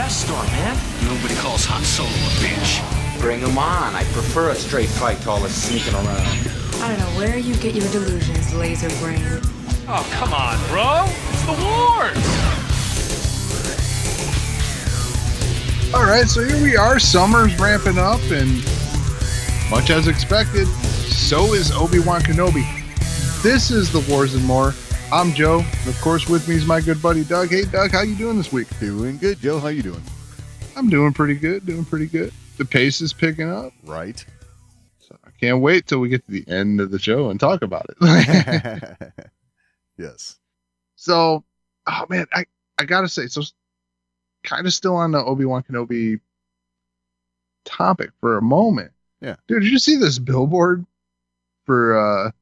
Death Star, man. Nobody calls Han Solo a bitch. Bring him on. I prefer a straight fight to all this sneaking around. I don't know where you get your delusions, laser brain. Oh, come on, bro. It's the wars. All right, so here we are. Summer's ramping up, and much as expected, so is Obi-Wan Kenobi. This is The Wars and More. I'm Joe, and of course with me is my good buddy Doug. Hey Doug, how you doing this week? Doing good, Joe. How you doing? I'm doing pretty good, The pace is picking up. Right. So I can't wait till we get to the end of the show and talk about it. Yes. So, oh man, I gotta say, so kind of still on the Obi-Wan Kenobi topic for a moment. Yeah. Dude, did you see this billboard for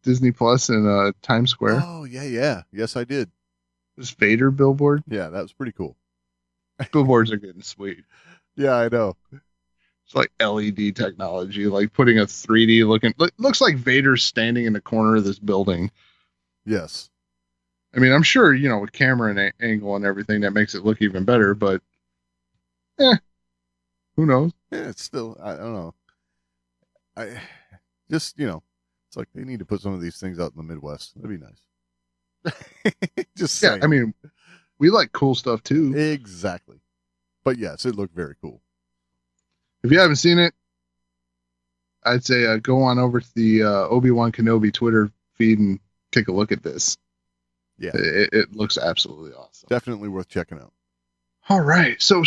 Disney Plus in Times Square? Oh, yeah. Yes, I did. This Vader billboard? Yeah, that was pretty cool. Billboards are getting sweet. Yeah, I know. It's like LED technology, like putting a 3D looking, looks like Vader's standing in the corner of this building. Yes. I mean, I'm sure, with camera and angle and everything, that makes it look even better, but who knows? Yeah, it's still, I don't know. I just, it's like they need to put some of these things out in the Midwest. That'd be nice. Just saying. I mean, we like cool stuff too. Exactly. But yes, it looked very cool. If you haven't seen it, I'd say go on over to the Obi-Wan Kenobi Twitter feed and take a look at this. Yeah. It looks absolutely awesome. Definitely worth checking out. All right. So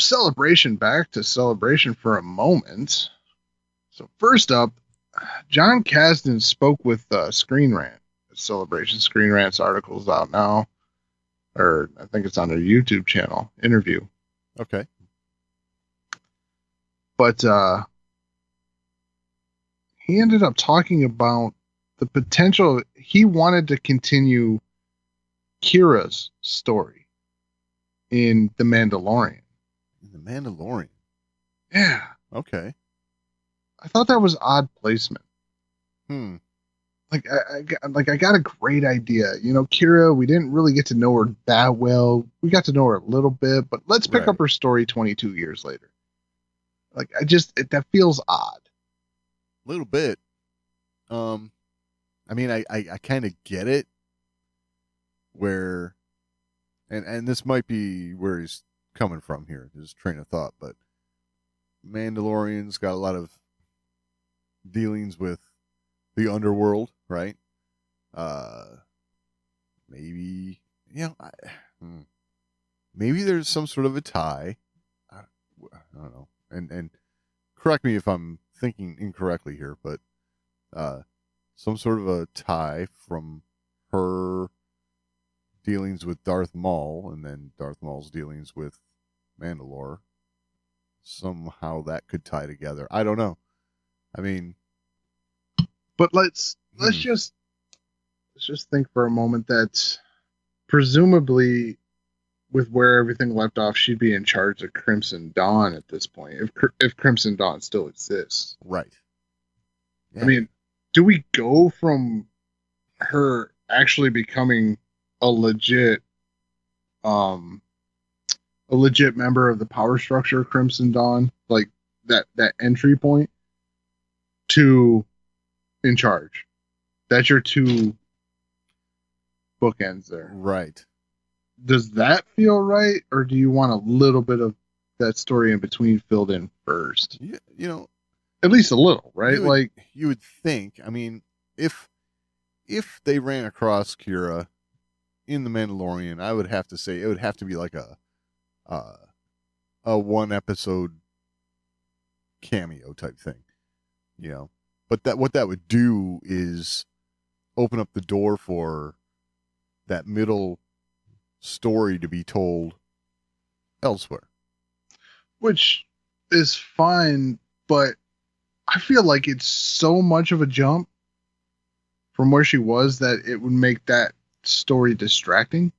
back to Celebration for a moment. So first up, John Kasdan spoke with Screen Rant. Celebration Screen Rant's article is out now. Or I think it's on their YouTube channel, interview. Okay. But he ended up talking about the potential. He wanted to continue Kira's story in The Mandalorian. The Mandalorian. Yeah. Okay. I thought that was odd placement. Like I got a great idea. Kira, we didn't really get to know her that well. We got to know her a little bit, but let's pick up her story 22 years later. Like, that feels odd. A little bit. I mean, I kind of get it where, and this might be where he's coming from here, his train of thought, but Mandalorian's got a lot of dealings with the underworld, right? Maybe, maybe there's some sort of a tie. I don't know. And correct me if I'm thinking incorrectly here, but some sort of a tie from her dealings with Darth Maul and then Darth Maul's dealings with Mandalore. Somehow that could tie together. I don't know. I mean, but let's just think for a moment that presumably with where everything left off, she'd be in charge of Crimson Dawn at this point, if Crimson Dawn still exists. Right. Yeah. I mean, do we go from her actually becoming a legit member of the power structure of Crimson Dawn, like that entry point, to in charge? That's your two bookends there. Right. Does that feel right, or do you want a little bit of that story in between filled in first? Yeah, at least a little, right? You would think. I mean, if they ran across Kira in The Mandalorian, I would have to say it would have to be like a one episode cameo type thing, But what that would do is open up the door for that middle story to be told elsewhere, which is fine, but I feel like it's so much of a jump from where she was that it would make that story distracting.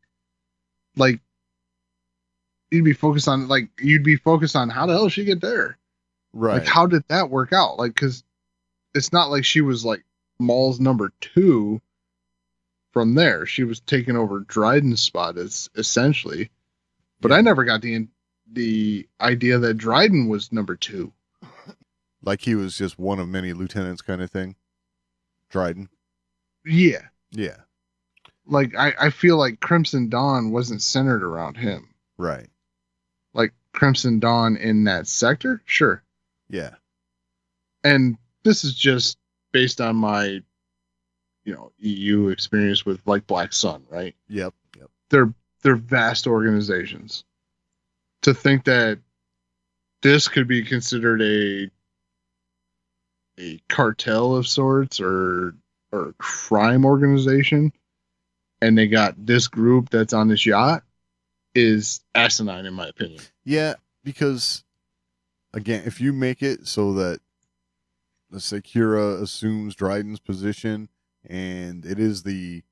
Like, you'd be focused on how the hell did she get there, right? Like, how did that work out? Like, because it's not like she was like Maul's number 2 from there. She was taking over Dryden's spot essentially. But I never got the the idea that Dryden was number 2. Like he was just one of many lieutenants kind of thing. Dryden. Yeah. Yeah. Like, I feel like Crimson Dawn wasn't centered around him. Right. Like, Crimson Dawn in that sector? Sure. Yeah. And this is just based on my, EU experience with, like, Black Sun, right? Yep. They're vast organizations. To think that this could be considered a cartel of sorts or crime organization, and they got this group that's on this yacht, is asinine in my opinion. Yeah, because again, if you make it so that, let's say, Kira assumes Dryden's position and it is the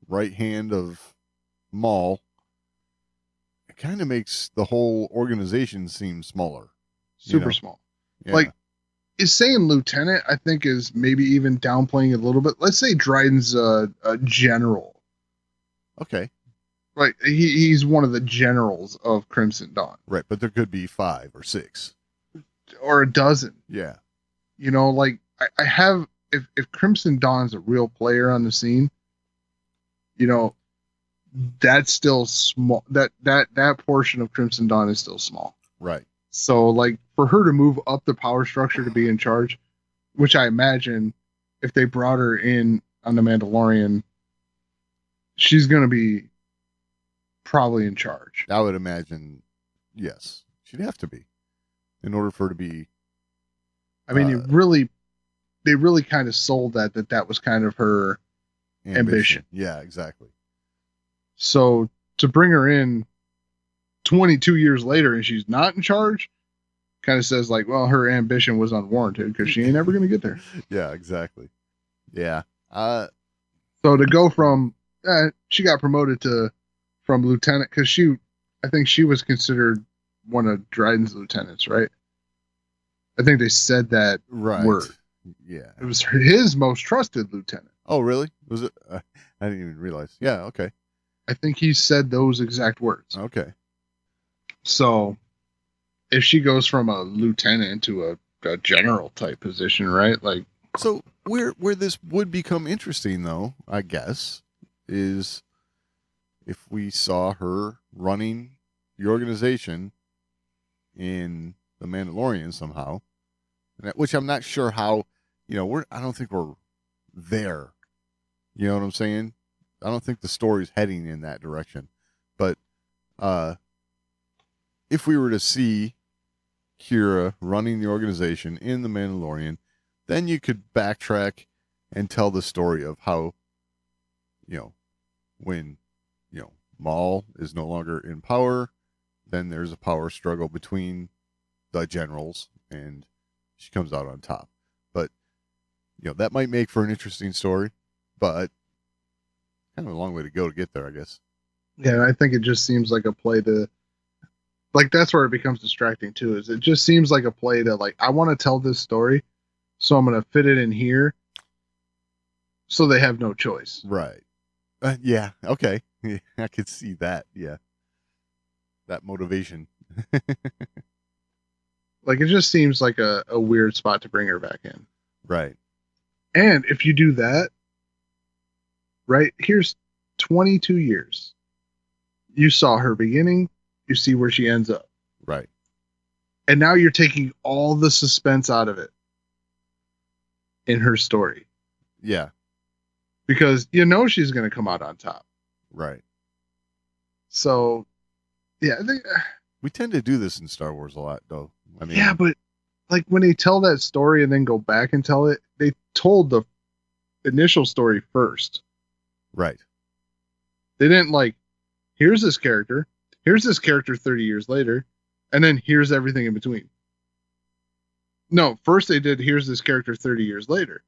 right hand of Maul, it kind of makes the whole organization seem smaller. Super small. Yeah. Like, is saying lieutenant, I think, is maybe even downplaying it a little bit. Let's say Dryden's a general. Okay. Right. He's one of the generals of Crimson Dawn. Right, but there could be 5 or 6. Or a dozen. Yeah. Like, I have, if Crimson Dawn's a real player on the scene, that's still small. That portion of Crimson Dawn is still small. Right. So, like, for her to move up the power structure to be in charge, which I imagine if they brought her in on The Mandalorian, she's going to be probably in charge. I would imagine, yes. She'd have to be in order for her to be. I mean, they really kind of sold that was kind of her ambition. Yeah, exactly. So to bring her in 22 years later and she's not in charge kind of says, like, well, her ambition was unwarranted because she ain't ever going to get there. Yeah, exactly. Yeah. So to go from she got promoted from lieutenant, because I think she was considered one of Dryden's lieutenants, right? I think they said that word. Yeah. It was his most trusted lieutenant. Oh, really? Was it? I didn't even realize. Yeah. Okay. I think he said those exact words. Okay. So if she goes from a lieutenant to a general type position, right? Like, so where this would become interesting, though, I guess, is if we saw her running the organization in The Mandalorian somehow, which I'm not sure how. I don't think we're there. You know what I'm saying? I don't think the story's heading in that direction. But if we were to see Kira running the organization in The Mandalorian, then you could backtrack and tell the story of how, when, Maul is no longer in power, then there's a power struggle between the generals and she comes out on top. But, that might make for an interesting story, but kind of a long way to go to get there, I guess. Yeah, I think it just seems like a play to, like, that's where it becomes distracting too, is it just seems like a play to, like, I want to tell this story, so I'm going to fit it in here so they have no choice. Right. Yeah. Okay. Yeah, I could see that. Yeah. That motivation. Like, it just seems like a weird spot to bring her back in. Right. And if you do that, right, here's 22 years. You saw her beginning, you see where she ends up. Right. And now you're taking all the suspense out of it in her story. Yeah. Because she's going to come out on top. Right. So, yeah, I think we tend to do this in Star Wars a lot, though. I mean, yeah, but like when they tell that story and then go back and tell it, they told the initial story first. Right. They didn't here's this character 30 years later, and then here's everything in between. No, first they did, here's this character 30 years later.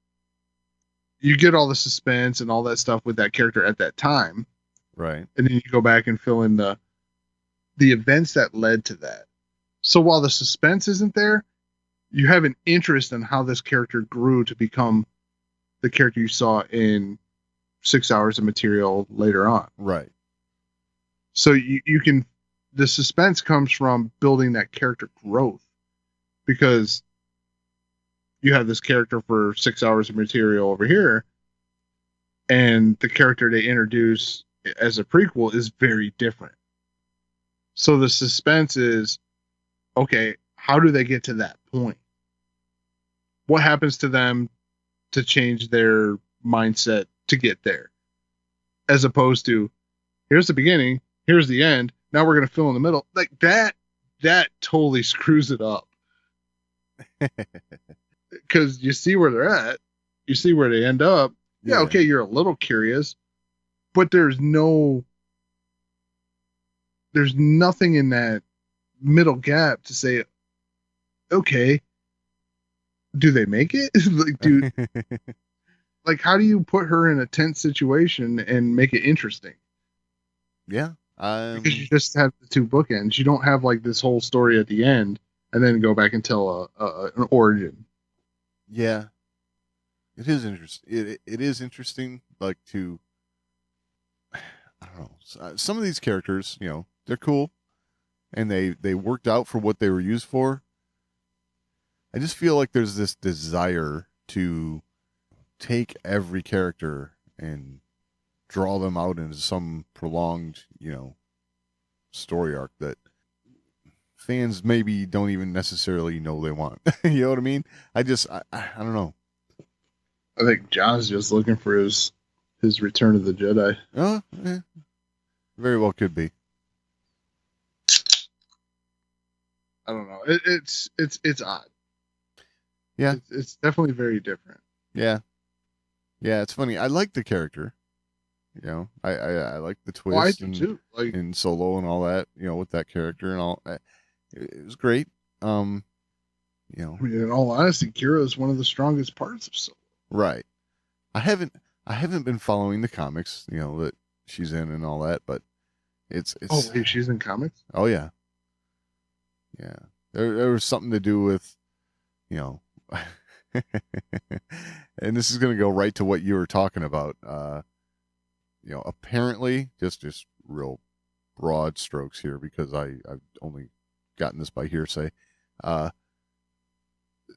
You get all the suspense and all that stuff with that character at that time. Right. And then you go back and fill in the events that led to that. So while the suspense isn't there, you have an interest in how this character grew to become the character you saw in 6 hours of material later on. Right. So you can the suspense comes from building that character growth, because you have this character for 6 hours of material over here, and the character they introduce as a prequel is very different. So the suspense is, okay, how do they get to that point? What happens to them to change their mindset to get there? As opposed to, here's the beginning, here's the end, now we're going to fill in the middle. Like that totally screws it up. Because you see where they're at, you see where they end up. Yeah, okay, you're a little curious, but there's nothing in that middle gap to say, okay, do they make it? Like, how do you put her in a tense situation and make it interesting? Yeah. Because you just have the two bookends. You don't have like this whole story at the end and then go back and tell an origin. Yeah. It is interesting. It is interesting, like, to, I don't know, some of these characters, they're cool, and they worked out for what they were used for. I just feel like there's this desire to take every character and draw them out into some prolonged, story arc that fans maybe don't even necessarily know they want. You know what I mean? I don't know. I think John's just looking for his Return of the Jedi. Oh, very well could be. I don't know. It's odd. Yeah, it's definitely very different. Yeah, it's funny. I like the character. I like the twist. I do too. Like in Solo and all that. With that character and all. It was great. In all honesty, Kira is one of the strongest parts of Solo. Right. I haven't been following the comics, that she's in and all that, but it's Oh, wait, she's in comics? Oh yeah. Yeah. There was something to do with, and this is going to go right to what you were talking about. Apparently, just real broad strokes here, because I've only gotten this by hearsay.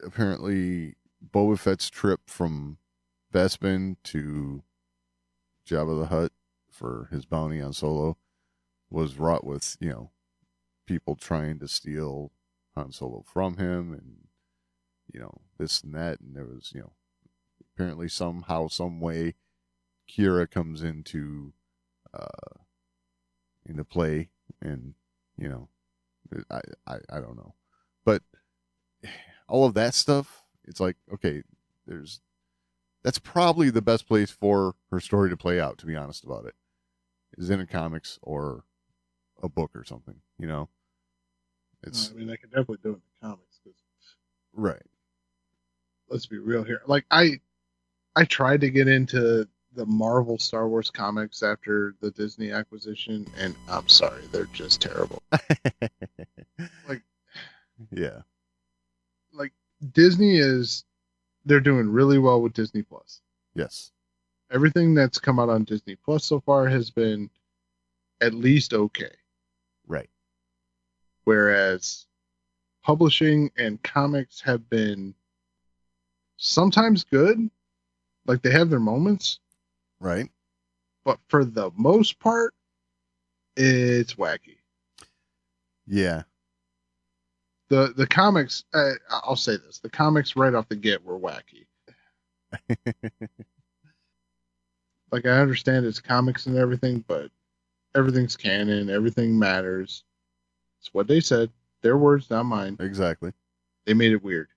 Apparently Boba Fett's trip from Bespin to Jabba the Hutt for his bounty on Solo was wrought with, people trying to steal Han Solo from him, and, this and that. And there was, apparently somehow, some way, Kira comes into play, and, I don't know. But all of that stuff, it's like, okay, that's probably the best place for her story to play out, to be honest about it, is in a comics or a book or something, It's, I mean, I could definitely do it in the comics. Right. Let's be real here. Like, I tried to get into the Marvel Star Wars comics after the Disney acquisition, and I'm sorry, they're just terrible. Yeah. Like, they're doing really well with Disney Plus. Yes. Everything that's come out on Disney Plus so far has been at least okay. Right. Whereas publishing and comics have been sometimes good, like they have their moments. Right. But for the most part, it's wacky. Yeah. The comics, I'll say this, the comics right off the get were wacky. Like, I understand it's comics and everything, but everything's canon, everything matters. It's what they said. Their words, not mine. Exactly. They made it weird.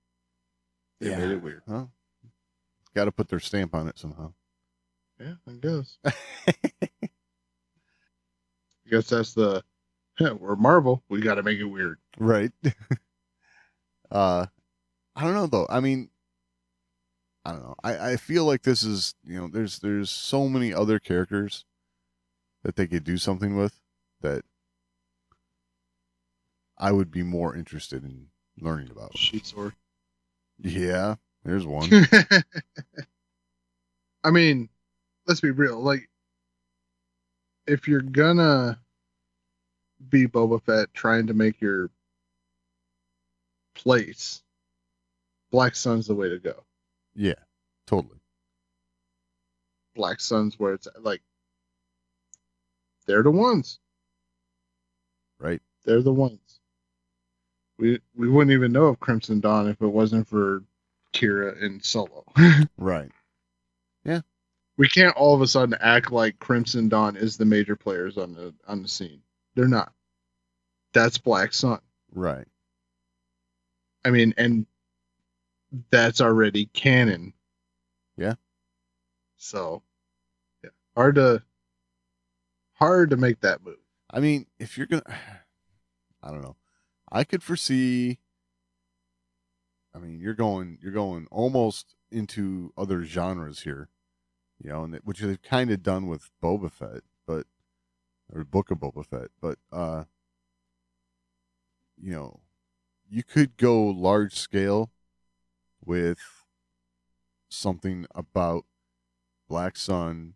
They made it weird. Well, got to put their stamp on it somehow. Yeah, I guess. I guess that's we're Marvel. We got to make it weird. Right. I don't know though. I mean, I don't know. I feel like this is, there's so many other characters that they could do something with that I would be more interested in learning about. Sheetsword. Yeah, there's one. I mean, let's be real. Like, if you're gonna be Boba Fett trying to make your place, Black Sun's the way to go. Yeah, totally. Black Sun's where it's like, they're the ones. Right. They're the ones. We wouldn't even know of Crimson Dawn if it wasn't for Kira and Solo. Right. Yeah. We can't all of a sudden act like Crimson Dawn is the major players on the scene. They're not. That's Black Sun. Right. I mean, and that's already canon. Yeah. So, yeah, hard to make that move. I mean, if you're gonna, I don't know. I could foresee. I mean, you're going almost into other genres here, you know, and which they've kind of done with Boba Fett, or Book of Boba Fett, but you know, you could go large scale with something about Black Sun,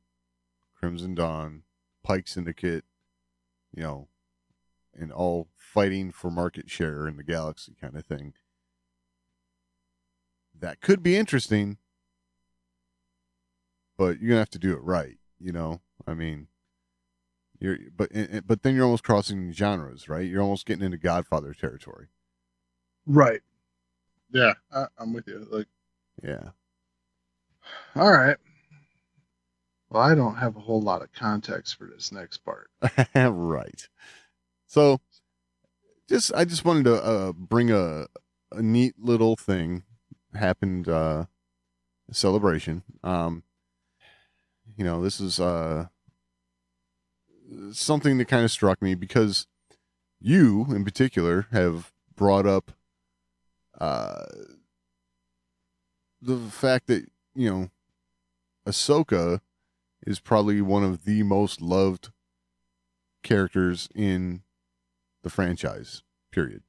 Crimson Dawn, Pike Syndicate, you know, and all fighting for market share in the galaxy kind of thing. That could be interesting, but you're gonna have to do it right, you know. I mean, but then you're almost crossing genres, right? You're almost getting into Godfather territory. Right. Yeah, I'm with you. Like, yeah. All right. Well, I don't have a whole lot of context for this next part. Right. So, I just wanted to bring a neat little thing happened. Celebration. You know, this is something that kind of struck me because you, in particular, have brought up the fact that, you know, Ahsoka is probably one of the most loved characters in the franchise, period.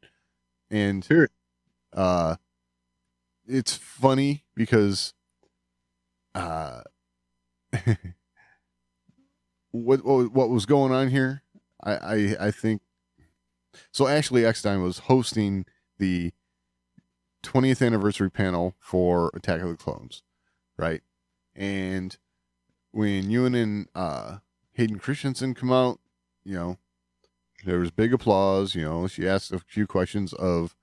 And it's funny because what was going on here, I think so. Ashley Eckstein was hosting the 20th anniversary panel for Attack of the Clones, right? And when Ewan and Hayden Christensen come out, you know, there was big applause. You know, she asked a few questions of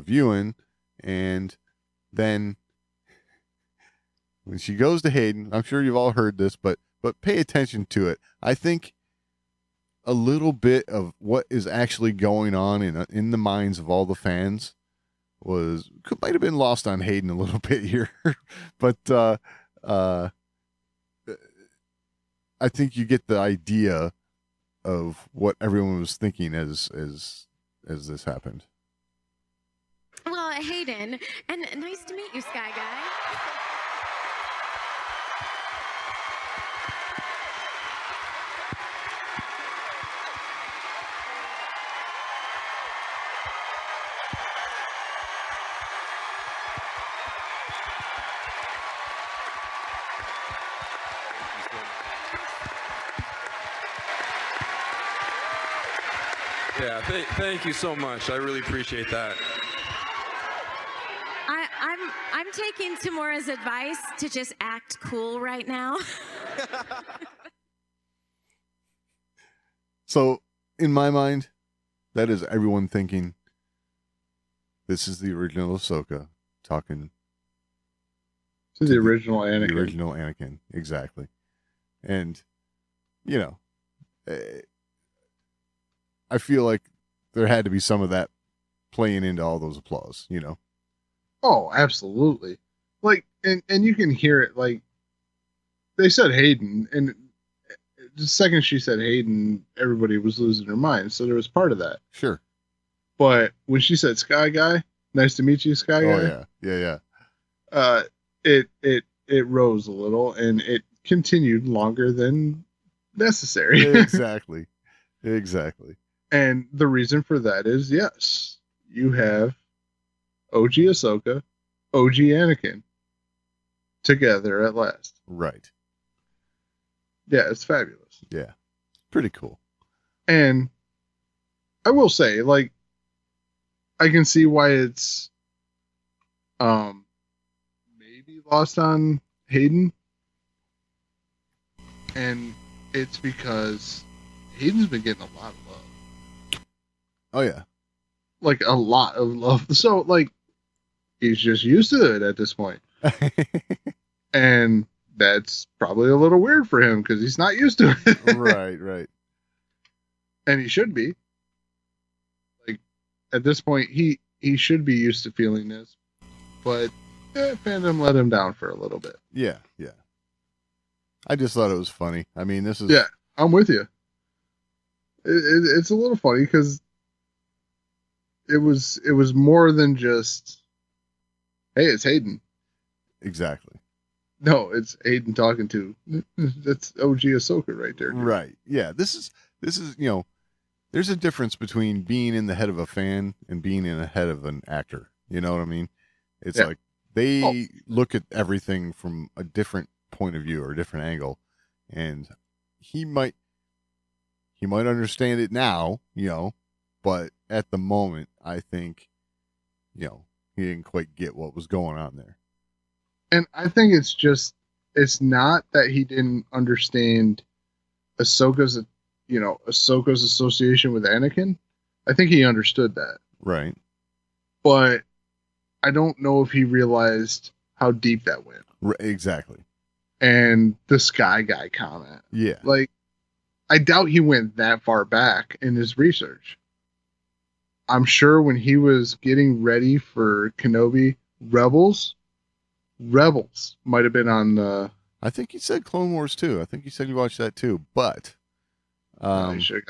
Ewan, and then when she goes to Hayden, I'm sure you've all heard this, but pay attention to it. I think a little bit of what is actually going on in the minds of all the fans might have been lost on Hayden a little bit here, but I think you get the idea of what everyone was thinking as this happened. Well, Hayden, and nice to meet you, Sky Guy. Yeah, thank you so much. I really appreciate that. I'm taking Tamora's advice to just act cool right now. So, in my mind, that is everyone thinking this is the original Ahsoka talking. To the original Anakin. The original Anakin, exactly. And, you know, I feel like there had to be some of that playing into all those applause, you know? Oh, absolutely. Like, and you can hear it, like, they said Hayden, and the second she said Hayden, everybody was losing their mind, so there was part of that. Sure. But when she said Sky Guy, nice to meet you, Sky Guy. Oh, yeah. It rose a little, and it continued longer than necessary. Exactly. And the reason for that is, yes, you have OG Ahsoka, OG Anakin together at last. Right. Yeah, it's fabulous. Yeah. Pretty cool. And I will say, like, I can see why it's maybe lost on Hayden. And it's because Hayden's been getting a lot of love. Oh yeah. Like a lot of love. So like he's just used to it at this point. And that's probably a little weird for him because he's not used to it. Right. And he should be. Like at this point he should be used to feeling this. But fandom let him down for a little bit. Yeah. I just thought it was funny. I mean, this is... Yeah, I'm with you. It's a little funny because it was more than just, hey, it's Hayden. Exactly. No, it's Hayden talking to... That's OG Ahsoka right there. Dude. Right. Yeah, this is, there's a difference between being in the head of a fan and being in the head of an actor. You know what I mean? It's like they look at everything from a different point of view or a different angle, and he might understand it now, but at the moment I think he didn't quite get what was going on there. And I think it's not that he didn't understand Ahsoka's association with Anakin. I think he understood that, right, but I don't know if he realized how deep that went. Exactly. And the Sky Guy comment. Yeah. Like, I doubt he went that far back in his research. I'm sure when he was getting ready for Kenobi, Rebels might have been on the... I think he said Clone Wars too. I think he said you watched that too, but... he should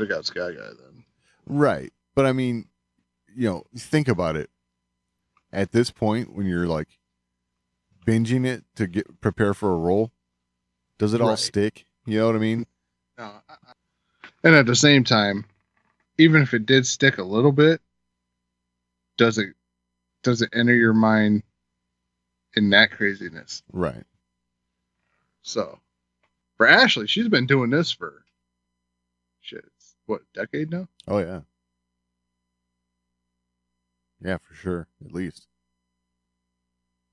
have got Sky Guy then. Right. But I mean, think about it. At this point, when you're like binging it to prepare for a role, does it all stick? You know what I mean? No. And at the same time, even if it did stick a little bit, does it enter your mind in that craziness? Right. So, for Ashley, she's been doing this for a decade now? Oh yeah. Yeah, for sure. At least.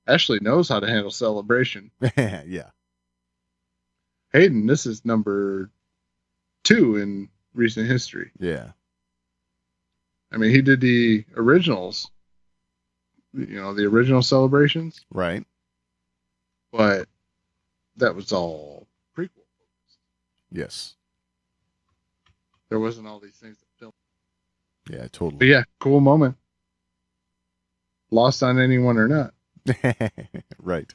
Ashley knows how to handle Celebration. Yeah. Hayden, this is number 2 in recent history. Yeah. I mean, he did the originals, the original Celebrations. Right. But that was all prequel focused. Yes. There wasn't all these things that filmed. Yeah, totally. But yeah, cool moment. Lost on anyone or not. Right.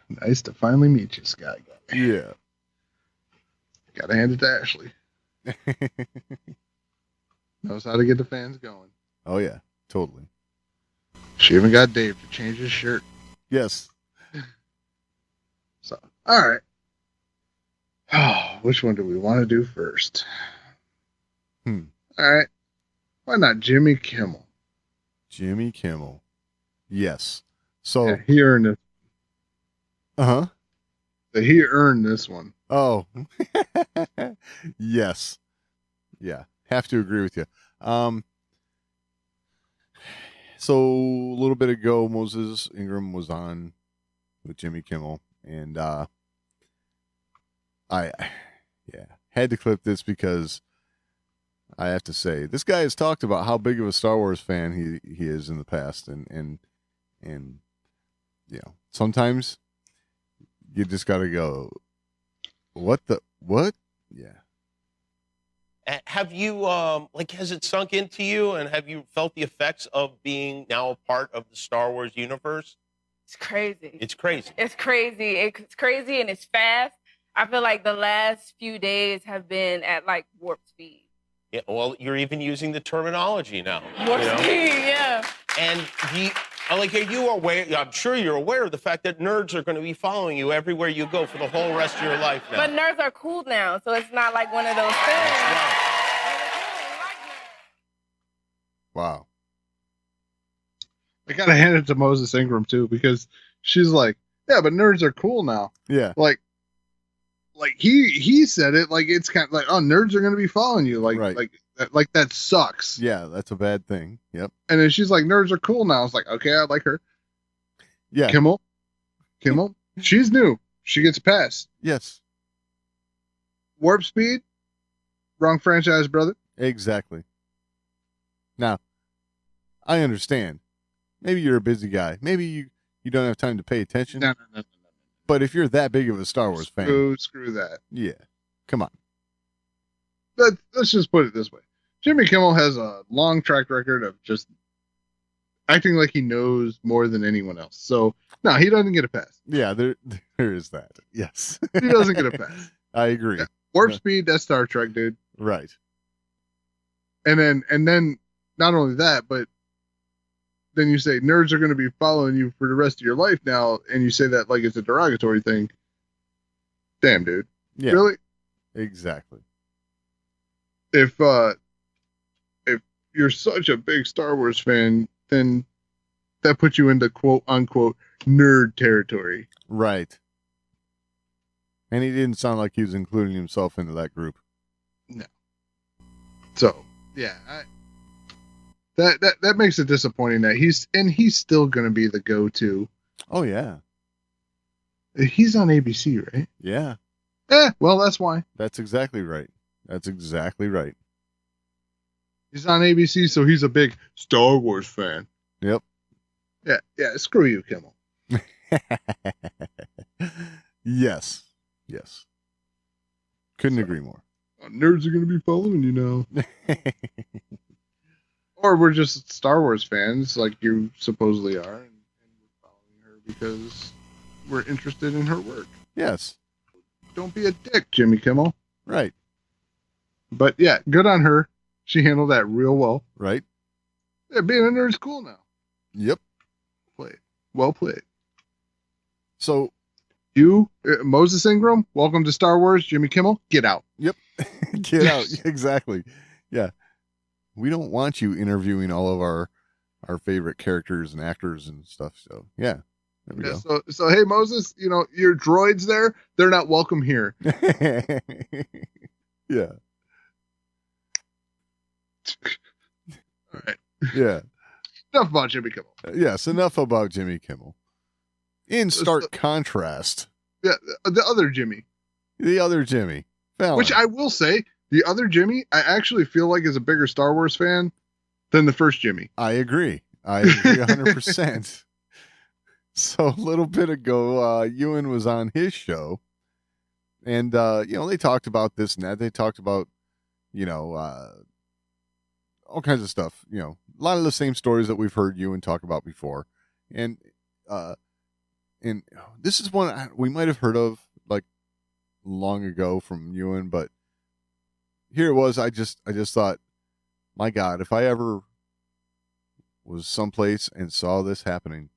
Nice to finally meet you, Sky Guy. Yeah. Gotta hand it to Ashley. Knows how to get the fans going. Oh yeah, totally. She even got Dave to change his shirt. Yes. So, all right. Oh, which one do we want to do first? All right. Why not Jimmy Kimmel? Jimmy Kimmel. Yes. So yeah, he earned it. Uh-huh. He earned this one. Oh. Yes. Yeah. Have to agree with you. So a little bit ago, Moses Ingram was on with Jimmy Kimmel, and I had to clip this because I have to say this guy has talked about how big of a Star Wars fan he is in the past, and sometimes you just got to go, what? Yeah. Have you has it sunk into you, and have you felt the effects of being now a part of the Star Wars universe? It's crazy. It's crazy. It's crazy. It's crazy and it's fast. I feel like the last few days have been at like warp speed. Yeah, well, you're even using the terminology now. Warp speed, yeah. And are you aware? I'm sure you're aware of the fact that nerds are going to be following you everywhere you go for the whole rest of your life now. But nerds are cool now, so it's not like one of those things. Wow. I gotta hand it to Moses Ingram too, because she's like, yeah, but nerds are cool now. Yeah. Like like he said it like it's kind of like, oh, nerds are gonna be following you, like Right. like that sucks. Yeah, that's a bad thing. Yep. And then she's like, nerds are cool now. I was like, okay, I like her. Yeah. Kimmel, she's new. She gets a pass. Yes. Warp Speed, wrong franchise, brother. Exactly. Now, I understand. Maybe you're a busy guy. Maybe you don't have time to pay attention. No. But if you're that big of a Star Wars fan, Screw that. yeah, come on. Let's just put it this way. Jimmy Kimmel has a long track record of just acting like he knows more than anyone else. So, no, he doesn't get a pass. Yeah, there is that. Yes. He doesn't get a pass. I agree. Yeah. Warp Speed, that's Star Trek, dude. Right. And then not only that, but then you say nerds are going to be following you for the rest of your life now, and you say that like it's a derogatory thing. Damn, dude. Yeah. Really? Exactly. If you're such a big Star Wars fan, then that puts you into quote unquote nerd territory. Right. And he didn't sound like he was including himself into that group. No. So yeah, that makes it disappointing that he's still going to be the go-to. Oh yeah. He's on ABC, right? Yeah. Well, that's why. That's exactly right. That's exactly right. He's on ABC, so he's a big Star Wars fan. Yep. Yeah. Screw you, Kimmel. Yes. Couldn't agree more. Nerds are going to be following you now. Or we're just Star Wars fans, like you supposedly are, and we're following her because we're interested in her work. Yes. Don't be a dick, Jimmy Kimmel. Right. But yeah, good on her. She handled that real well. Right. Yeah, being a nerd's cool now. Yep. Well played. So, you, Moses Ingram, welcome to Star Wars. Jimmy Kimmel, get out. Yep. Get out. Exactly. Yeah. We don't want you interviewing all of our favorite characters and actors and stuff. So, yeah. There we go. So, hey, Moses, your droids there, they're not welcome here. Yeah. All right. Yeah. Enough about Jimmy Kimmel. Yes, enough about Jimmy Kimmel. In stark contrast. Yeah, the other Jimmy. Fallon. Which I will say, the other Jimmy, I actually feel like is a bigger Star Wars fan than the first Jimmy. I agree 100%. So a little bit ago, Ewan was on his show, and they talked about this and that. They talked about, all kinds of stuff. A lot of the same stories that we've heard Ewan talk about before, and this is one we might have heard of like long ago from Ewan, but here it was. I just thought, my God, if I ever was someplace and saw this happening,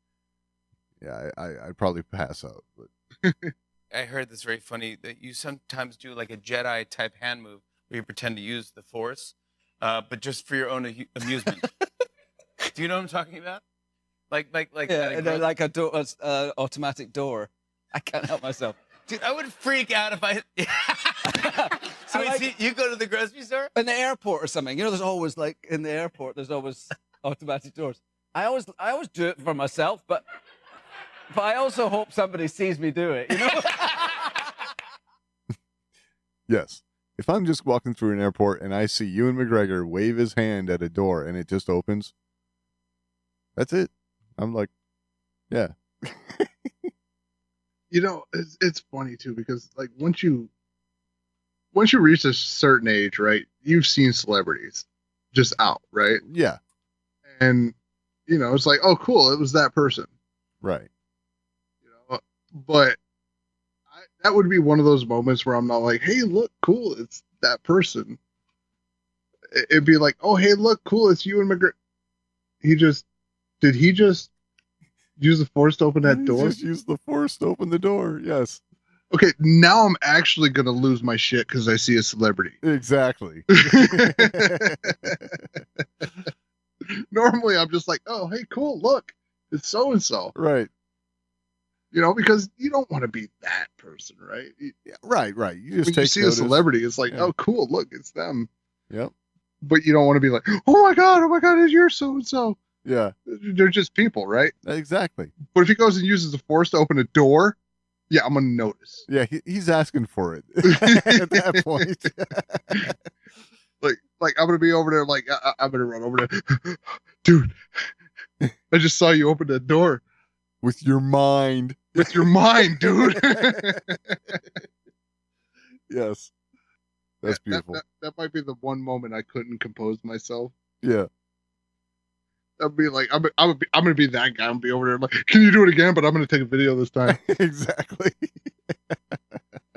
yeah, I'd probably pass out. But I heard this very funny that you sometimes do like a Jedi type hand move where you pretend to use the Force, but just for your own amusement. Do you know what I'm talking about? Like a automatic door. I can't help myself. Dude, I would freak out if I. So you go to the grocery store in the airport or something. There's always in the airport. There's always automatic doors. I always do it for myself, but I also hope somebody sees me do it. Yes. If I'm just walking through an airport and I see Ewan McGregor wave his hand at a door and it just opens, that's it. I'm like, yeah. It's funny too, because once you reach a certain age, right, you've seen celebrities just out, right? Yeah. And it's like, oh cool, it was that person. Right. But that would be one of those moments where I'm not like, hey, look, cool, it's that person. It'd be like, oh, hey, look, cool, it's Ewan McGregor. Did he just use the Force to open that door? Just use the Force to open the door, yes. Okay, now I'm actually going to lose my shit because I see a celebrity. Exactly. Normally, I'm just like, oh, hey, cool, look, it's so-and-so. Right. You know, because you don't want to be that person, right? Yeah, right. You just When take you see notice. a celebrity, it's like, Yeah. oh, cool, look, it's them. Yep. But you don't want to be like, oh my god, it's your so and so. Yeah. They're just people, right? Exactly. But if he goes and uses the Force to open a door, yeah, I'm gonna notice. Yeah, he's asking for it at that point. like I'm gonna be over there, like I'm gonna run over there, dude. I just saw you open that door With your mind. with your mind, dude. Yes. That's beautiful. That might be the one moment I couldn't compose myself. Yeah. That'd be like I'm gonna be that guy. I'm gonna be over there like, can you do it again? But I'm gonna take a video this time. Exactly.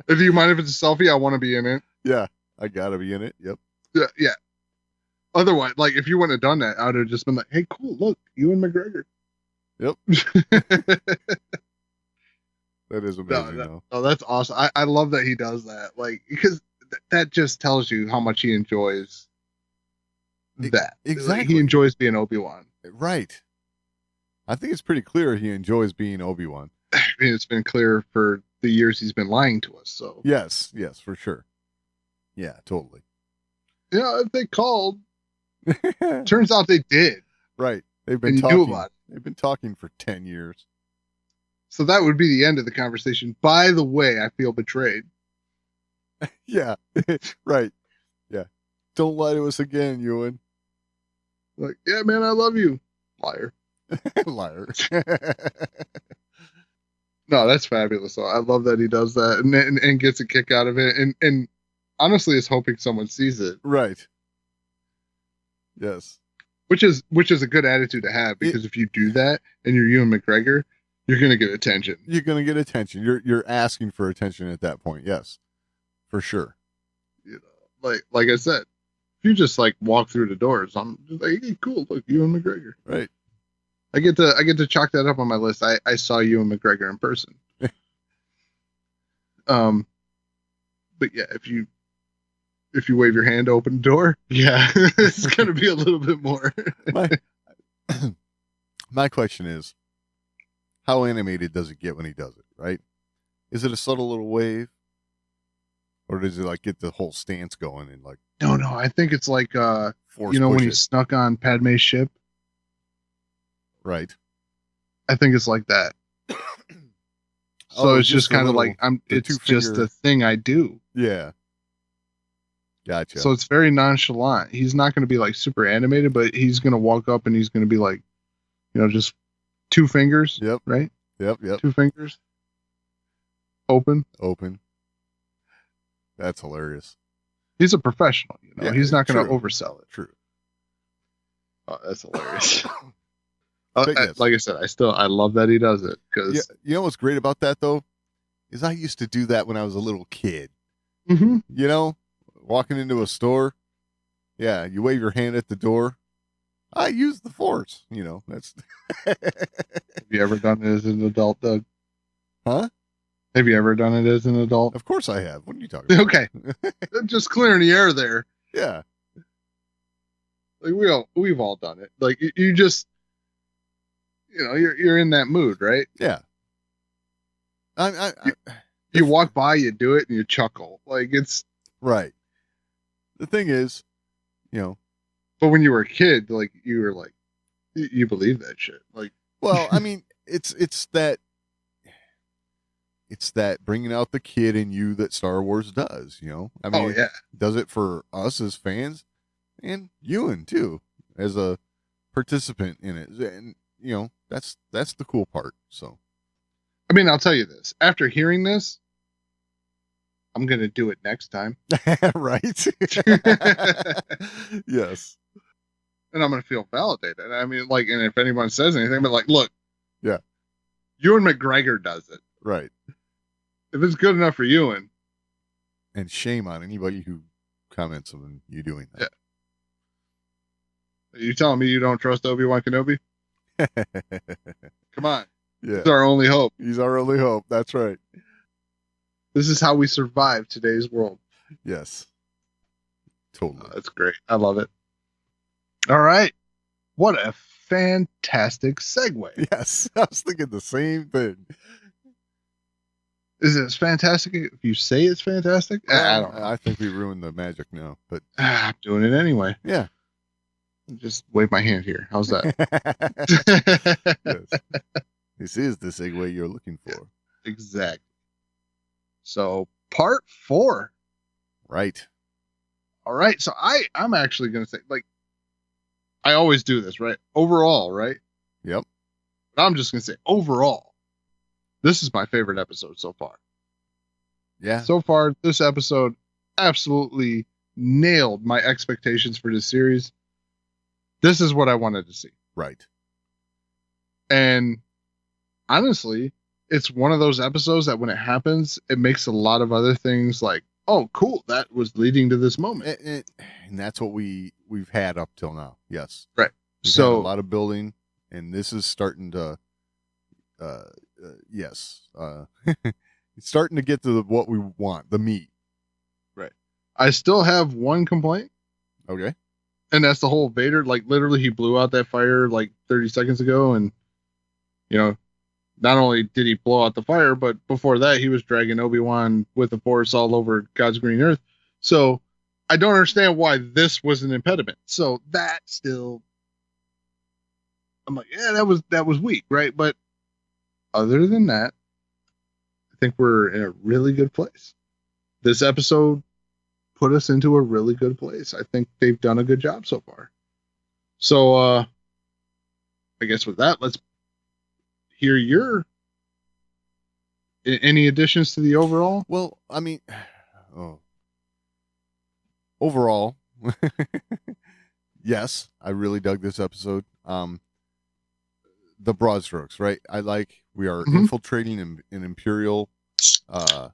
Do you mind if it's a selfie? I want to be in it. Yeah. I gotta be in it. Yep. Yeah. Otherwise, like if you wouldn't have done that, I would have just been like, hey, cool, look, Ewan McGregor. Yep. That is amazing, though. Oh, that's awesome. I love that he does that. Like, because that just tells you how much he enjoys that. Exactly. Like, he enjoys being Obi-Wan. Right. I think it's pretty clear he enjoys being Obi-Wan. I mean, it's been clear for the years he's been lying to us. So Yes, for sure. Yeah, totally. yeah, if they called, turns out they did. Right. They've been And you talking. knew about it. They've been talking for 10 years. So that would be the end of the conversation. By the way, I feel betrayed. Yeah. Right. Yeah. Don't lie to us again, Ewan. Like, yeah, man, I love you. Liar. Liar. No, that's fabulous. So I love that he does that and gets a kick out of it. And honestly is hoping someone sees it. Right. Yes. Which is a good attitude to have, because if you do that and you're Ewan McGregor, you're gonna get attention. You're gonna get attention. You're asking for attention at that point. Yes. For sure. You know, like I said, if you just like walk through the doors, I'm just like, hey, cool, look, Ewan McGregor. Right. I get to chalk that up on my list. I saw Ewan McGregor in person. But yeah, if you wave your hand to open the door, yeah, it's gonna be a little bit more. My question is, how animated does it get when he does it? Right? Is it a subtle little wave, or does it like get the whole stance going and like? No, I think it's like Force when push he it. snuck on Padme's ship. Right. I think it's like that. So Oh, it's just the kind of little- like the it's two-finger- just a thing I do. Yeah. Gotcha. So it's very nonchalant. He's not going to be like super animated, but he's going to walk up and he's going to be like, just two fingers. Yep. Right. Yep. Two fingers. Open. That's hilarious. He's a professional. Yeah, he's not going to true. oversell it. True. Oh, that's hilarious. But yes. Like I said, I love that he does it because Yeah, you know what's great about that though, is I used to do that when I was a little kid. Mhm. Walking into a store, yeah, you wave your hand at the door. I use the Force. That's. Have you ever done it as an adult, Doug? Huh? Have you ever done it as an adult? Of course I have. What are you talking about? Okay, just clearing the air there. Yeah. Like we've all done it. Like you just, you're in that mood, right? Yeah. You walk by, you do it, and you chuckle. Like it's right. The thing is, But when you were a kid, like you were like, you believe that shit. Like, well, I mean, it's that bringing out the kid in you that Star Wars does. I mean, yeah. it does it for us as fans, and Ewan too as a participant in it, and that's the cool part. So, I mean, I'll tell you this: after hearing this, I'm gonna do it next time. Right? Yes. And I'm gonna feel validated. I mean, like, and if anyone says anything, but like, look, yeah, Ewan McGregor does it. Right. If it's good enough for Ewan, and shame on anybody who comments on you doing that. Yeah. Are you telling me you don't trust Obi-Wan Kenobi? Come on. Yeah. He's our only hope. He's our only hope. That's right. This is how we survive today's world. Yes. Totally. That's great. I love it. All right. What a fantastic segue. Yes. I was thinking the same thing. Is it as fantastic if you say it's fantastic? I don't know. I think we ruined the magic now, but I'm doing it anyway. yeah. Just wave my hand here. How's that? Yes. This is the segue you're looking for. Exactly. So part 4. Right. All right. So I'm actually going to say, like, I always do this, right? Overall, right? Yep. But I'm just going to say overall, this is my favorite episode so far. Yeah. So far, this episode absolutely nailed my expectations for this series. This is what I wanted to see. Right. And honestly, it's one of those episodes that when it happens, it makes a lot of other things like, oh, cool, that was leading to this moment. And that's what we've had up till now. Yes. Right. We've So had a lot of building, and this is starting to, yes, it's starting to get to what we want, the meat. Right. I still have one complaint. Okay. And that's the whole Vader, like literally he blew out that fire like 30 seconds ago. And, you know, not only did he blow out the fire, but before that he was dragging Obi-Wan with the Force all over God's green earth. So I don't understand why this was an impediment. So that still, I'm like, yeah, that was weak, right? But other than that, I think we're in a really good place. This episode put us into a really good place. I think they've done a good job so far. So I guess with that, let's hear your any additions to the overall. Well, I mean, overall, yes, I really dug this episode. The broad strokes, right? We are infiltrating an Imperial a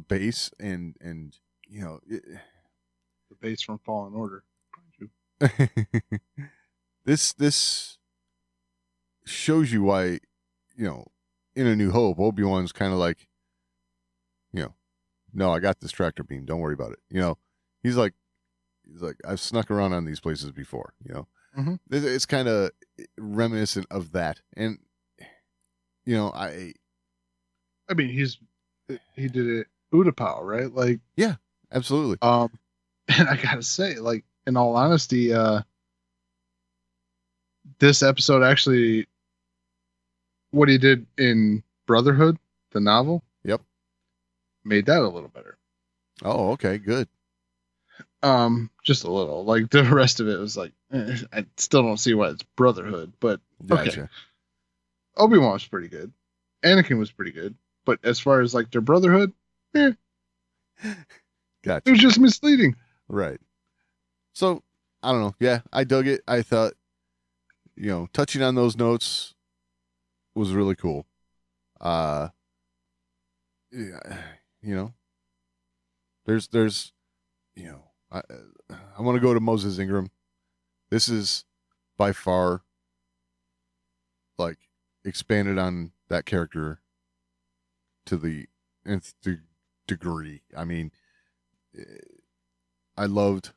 base, and you know, the base from Fallen Order. This shows you why, you know, in A New Hope, Obi-Wan's kind of like, you know, no, I got this tractor beam. Don't worry about it. You know, he's like, I've snuck around on these places before. You know, it's kind of reminiscent of that, and you know, I mean, he did it Utapau, right? Like, yeah, absolutely. And I gotta say, like, in all honesty, this episode actually, what he did in Brotherhood, the novel, yep, made that a little better. Oh, okay, good. Just a little. Like the rest of it was like, I still don't see why it's Brotherhood, but okay. Gotcha. Obi-Wan was pretty good. Anakin was pretty good, but as far as like their Brotherhood, gotcha. It was just misleading. Right. So I don't know. Yeah, I dug it. I thought, you know, touching on those notes was really cool. Yeah, you know, there's, you know, I want to go to Moses Ingram. This is by far like expanded on that character to the nth degree. I mean, I loved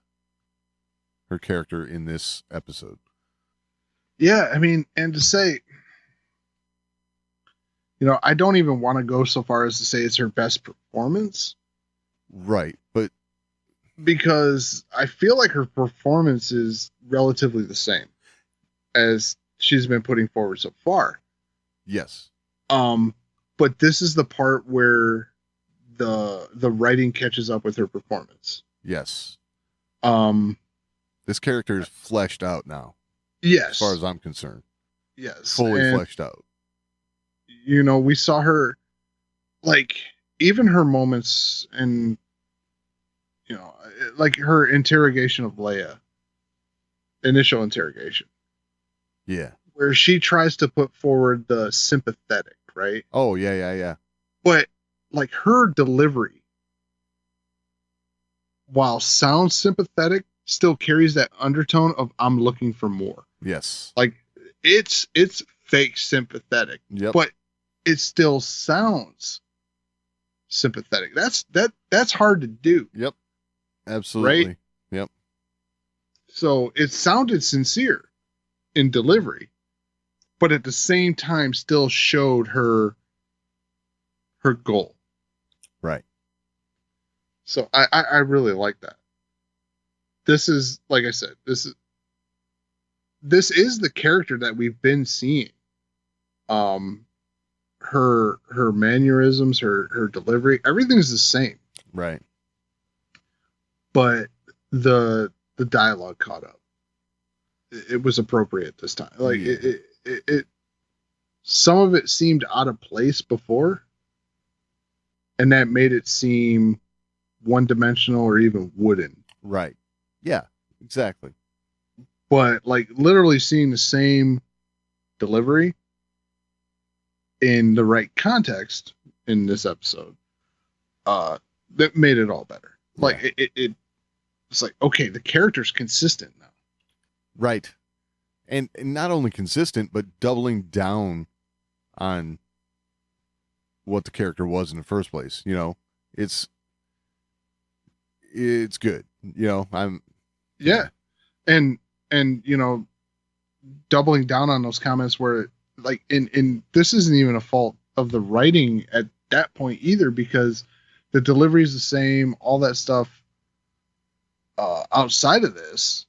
her character in this episode. Yeah, I mean, and to say, you know, I don't even want to go so far as to say it's her best performance. Right, but because I feel like her performance is relatively the same as she's been putting forward so far. Yes. But this is the part where the writing catches up with her performance. Yes. This character is fleshed out now. Yes. As far as I'm concerned. Yes. Fully fleshed out. You know, we saw her, like, even her moments and, you know, like her interrogation of Leia. Initial interrogation. Yeah. Where she tries to put forward the sympathetic, right? Oh, yeah. But, like, her delivery, while sounds sympathetic, still carries that undertone of I'm looking for more. Yes. Like, it's fake sympathetic. Yep. But it still sounds sympathetic. That's hard to do. Yep. Absolutely. Right? Yep. So it sounded sincere in delivery, but at the same time still showed her her goal. Right. So I really like that. This is, like I said, this is the character that we've been seeing. Her mannerisms, her delivery, everything's the same. Right. But the dialogue caught up. It was appropriate this time. Like it some of it seemed out of place before, and that made it seem one-dimensional or even wooden. Right. Yeah, exactly. But like literally seeing the same delivery in the right context in this episode, that made it all better. Like it's like, okay, the character's consistent now. Right. And not only consistent, but doubling down on what the character was in the first place. You know, it's good. You know, and you know, doubling down on those comments where like in this isn't even a fault of the writing at that point either, because the delivery is the same, all that stuff outside of this,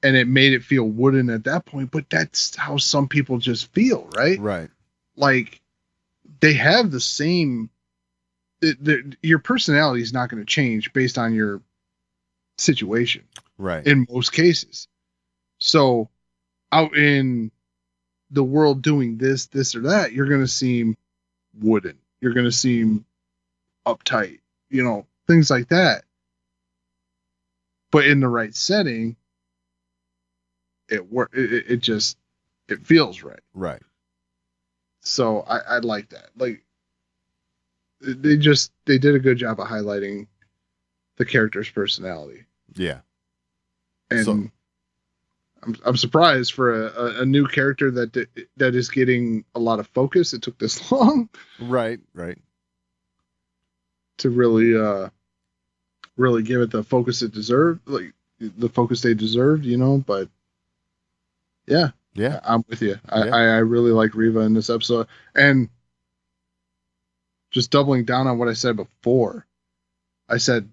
and it made it feel wooden at that point. But that's how some people just feel, right? Right. Like they have the same. Your personality is not going to change based on your situation, right? In most cases. So out in the world doing this or that, you're going to seem wooden. You're going to seem uptight, you know, things like that. But in the right setting, it feels right. Right. So I like that. Like they did a good job of highlighting the character's personality. Yeah. And so, I'm surprised for a new character that is getting a lot of focus. It took this long. Right. To really give it the focus it deserved, like the focus they deserved, you know. But yeah, I'm with you. I really like Reva in this episode, and just doubling down on what I said before. I said,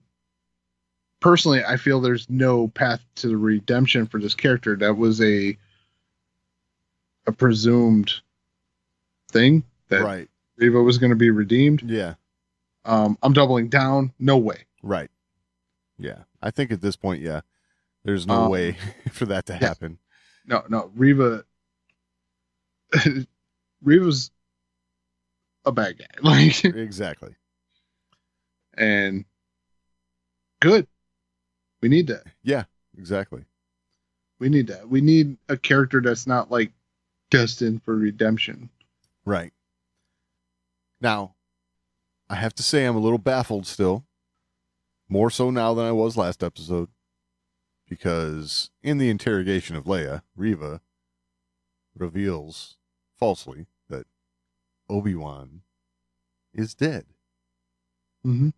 personally, I feel there's no path to redemption for this character. That was a presumed thing that Reva was going to be redeemed. Yeah. I'm doubling down. No way. Right. Yeah. I think at this point, there's no way for that to happen. No. Reva's a bad guy. Like exactly. And good. We need that. Yeah, exactly. We need that. We need a character that's not like destined for redemption. Right. Now, I have to say I'm a little baffled still. More so now than I was last episode. Because in the interrogation of Leia, Reva reveals falsely that Obi-Wan is dead. Mm-hmm.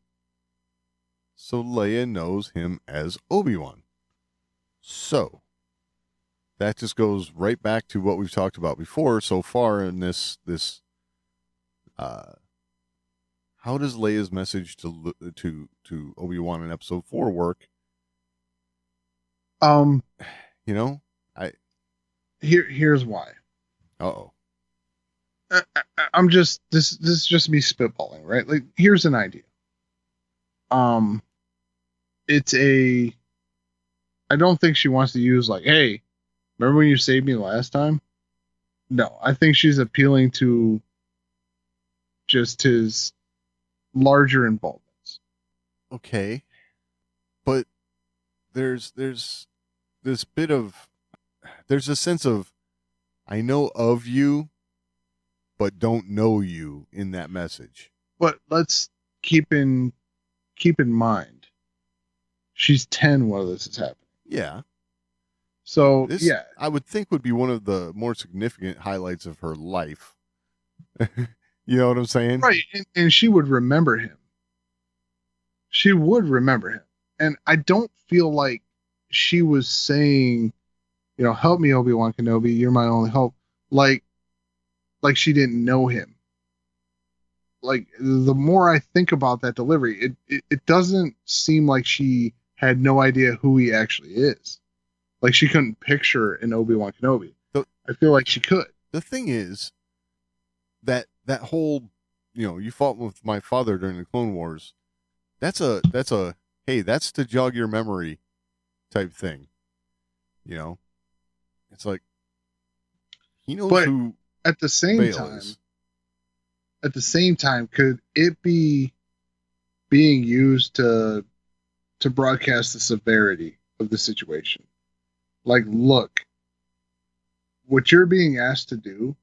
So Leia knows him as Obi-Wan. So that just goes right back to what we've talked about before so far in this how does Leia's message to Obi-Wan in episode 4 work? You know, here's why. Uh-oh. I'm just this is just me spitballing, right? Like here's an idea. I don't think she wants to use like, hey, remember when you saved me last time? No, I think she's appealing to just his larger involvements. Okay. But there's this bit of, there's a sense of, I know of you, but don't know you in that message. But let's keep in mind, she's 10 while this is happening. Yeah. So this, I would think would be one of the more significant highlights of her life. You know what I'm saying? Right. And she would remember him. She would remember him. And I don't feel like she was saying, you know, help me, Obi-Wan Kenobi, you're my only hope. Like she didn't know him. like the more I think about that delivery, it doesn't seem like she had no idea who he actually is. Like she couldn't picture an Obi-Wan Kenobi. I feel like she could. The thing is that whole, you fought with my father during the Clone Wars. That's a hey, that's to jog your memory type thing. It's like he knows but who at the same Bail time is. At the same time, could it be being used to broadcast the severity of the situation? Like, look, what you're being asked to do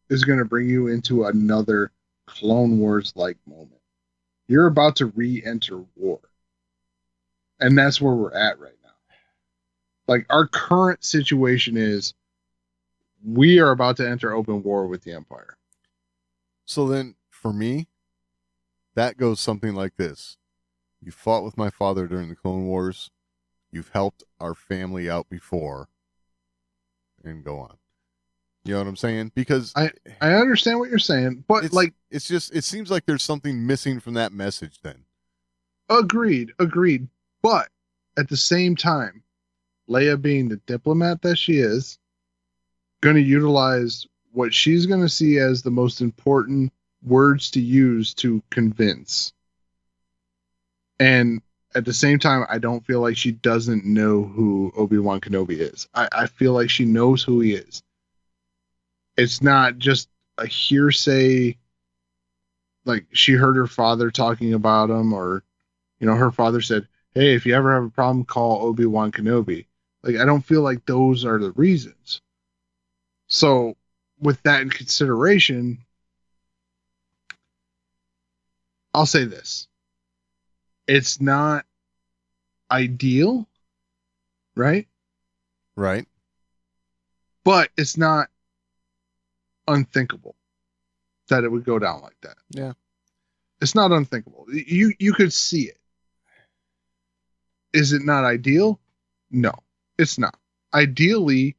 is going to bring you into another Clone Wars like moment. You're about to re-enter war. And that's where we're at right now. Like, our current situation is we are about to enter open war with the Empire. So then, for me, that goes something like this. You fought with my father during the Clone Wars. You've helped our family out before. And go on. You know what I'm saying? Because I understand what you're saying, but it seems like there's something missing from that message then. Agreed. But at the same time, Leia, being the diplomat that she is, going to utilize what she's going to see as the most important words to use to convince. And at the same time, I don't feel like she doesn't know who Obi-Wan Kenobi is. I feel like she knows who he is. It's not just a hearsay, like she heard her father talking about him, or, her father said, hey, if you ever have a problem, call Obi-Wan Kenobi. Like, I don't feel like those are the reasons. So, with that in consideration, I'll say this. It's not ideal, right? Right. But it's not unthinkable that it would go down like that. Yeah. It's not unthinkable. You could see it. Is it not ideal? No, it's not. Ideally,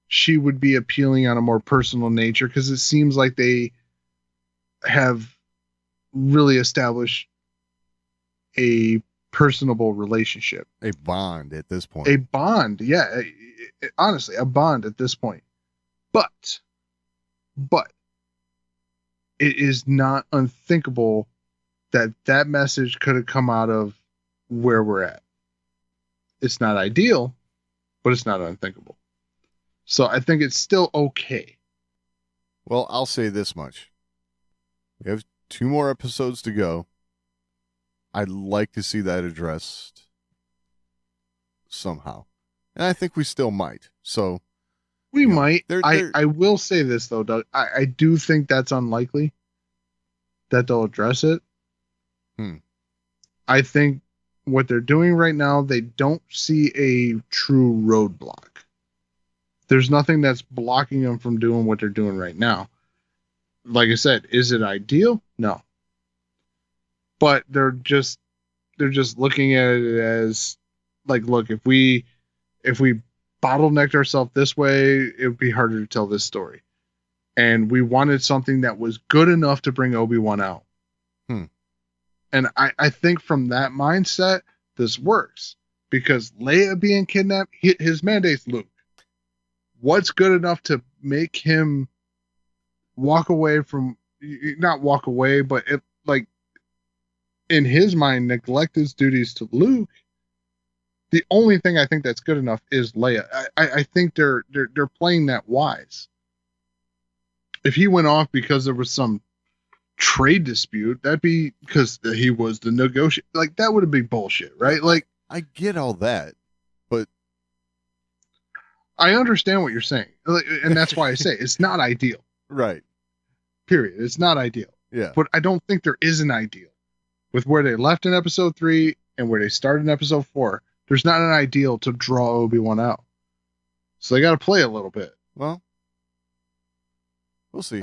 she would be appealing on a more personal nature because it seems like they have really established a personable relationship. A bond at this point. A bond, yeah. Honestly, a bond at this point. But it is not unthinkable that message could have come out of where we're at. It's not ideal, but it's not unthinkable. So I think it's still okay. Well, I'll say this much. We have 2 more episodes to go. I'd like to see that addressed somehow. And I think we still might. So we might. I will say this, though, Doug. I do think that's unlikely that they'll address it. I think what they're doing right now, they don't see a true roadblock. There's nothing that's blocking them from doing what they're doing right now. Like I said, is it ideal? No. But they're just looking at it as like, look, if we bottlenecked ourselves this way, it would be harder to tell this story. And we wanted something that was good enough to bring Obi-Wan out. And I think from that mindset, this works. Because Leia being kidnapped, his mandate's Luke. What's good enough to make him walk away from, not walk away, but in his mind, neglect his duties to Luke? The only thing I think that's good enough is Leia. I think they're playing that wise. If he went off because there was some trade dispute, that'd be because he was the negotiator. Like, that would be bullshit, right? Like, I get all that, but I understand what you're saying, and that's why I say it's not ideal. Right. Period. It's not ideal. Yeah. But I don't think there is an ideal. With where they left in episode 3 and where they started in episode 4, there's not an ideal to draw Obi-Wan out. So they got to play a little bit. Well, we'll see.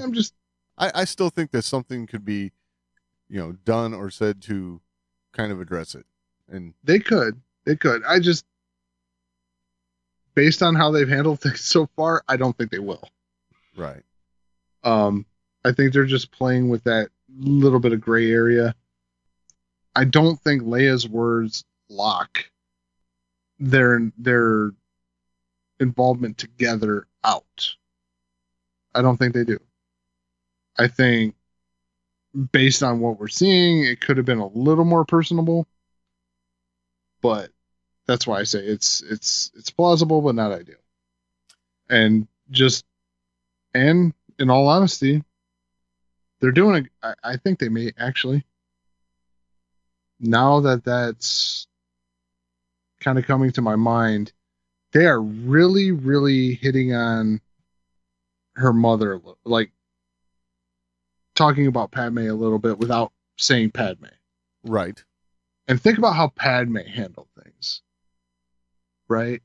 I I still think that something could be, done or said to kind of address it. And they could. I just, based on how they've handled things so far, I don't think they will. Right. I think they're just playing with that little bit of gray area. I don't think Leia's words lock their involvement together out. I don't think they do. I think based on what we're seeing, it could have been a little more personable, but that's why I say it's plausible but not ideal. And in all honesty, they're doing I think they may actually, now that that's kind of coming to my mind, they are really, really hitting on her mother, like talking about Padme a little bit without saying Padme. Right. And think about how Padme handled things. Right?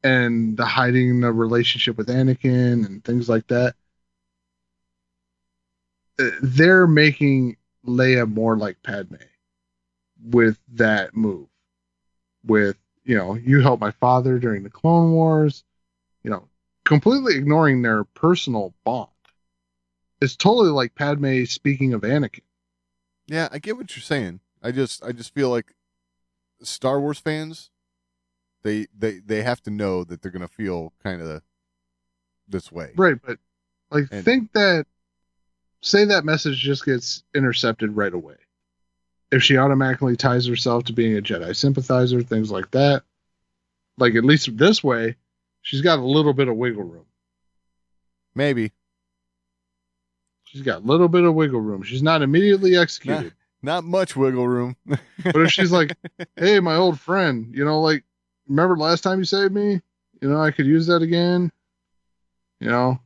And the hiding the relationship with Anakin and things like that. They're making Leia more like Padme with that move. With, you helped my father during the Clone Wars, completely ignoring their personal bond. It's totally like Padme speaking of Anakin. Yeah, I get what you're saying. I just feel like Star Wars fans, they have to know that they're gonna feel kind of this way. Right, but say that message just gets intercepted right away. If she automatically ties herself to being a Jedi sympathizer, things like that, like at least this way, she's got a little bit of wiggle room. Maybe. She's got a little bit of wiggle room. She's not immediately executed. Not much wiggle room. But if she's like, hey, my old friend, remember last time you saved me? I could use that again. I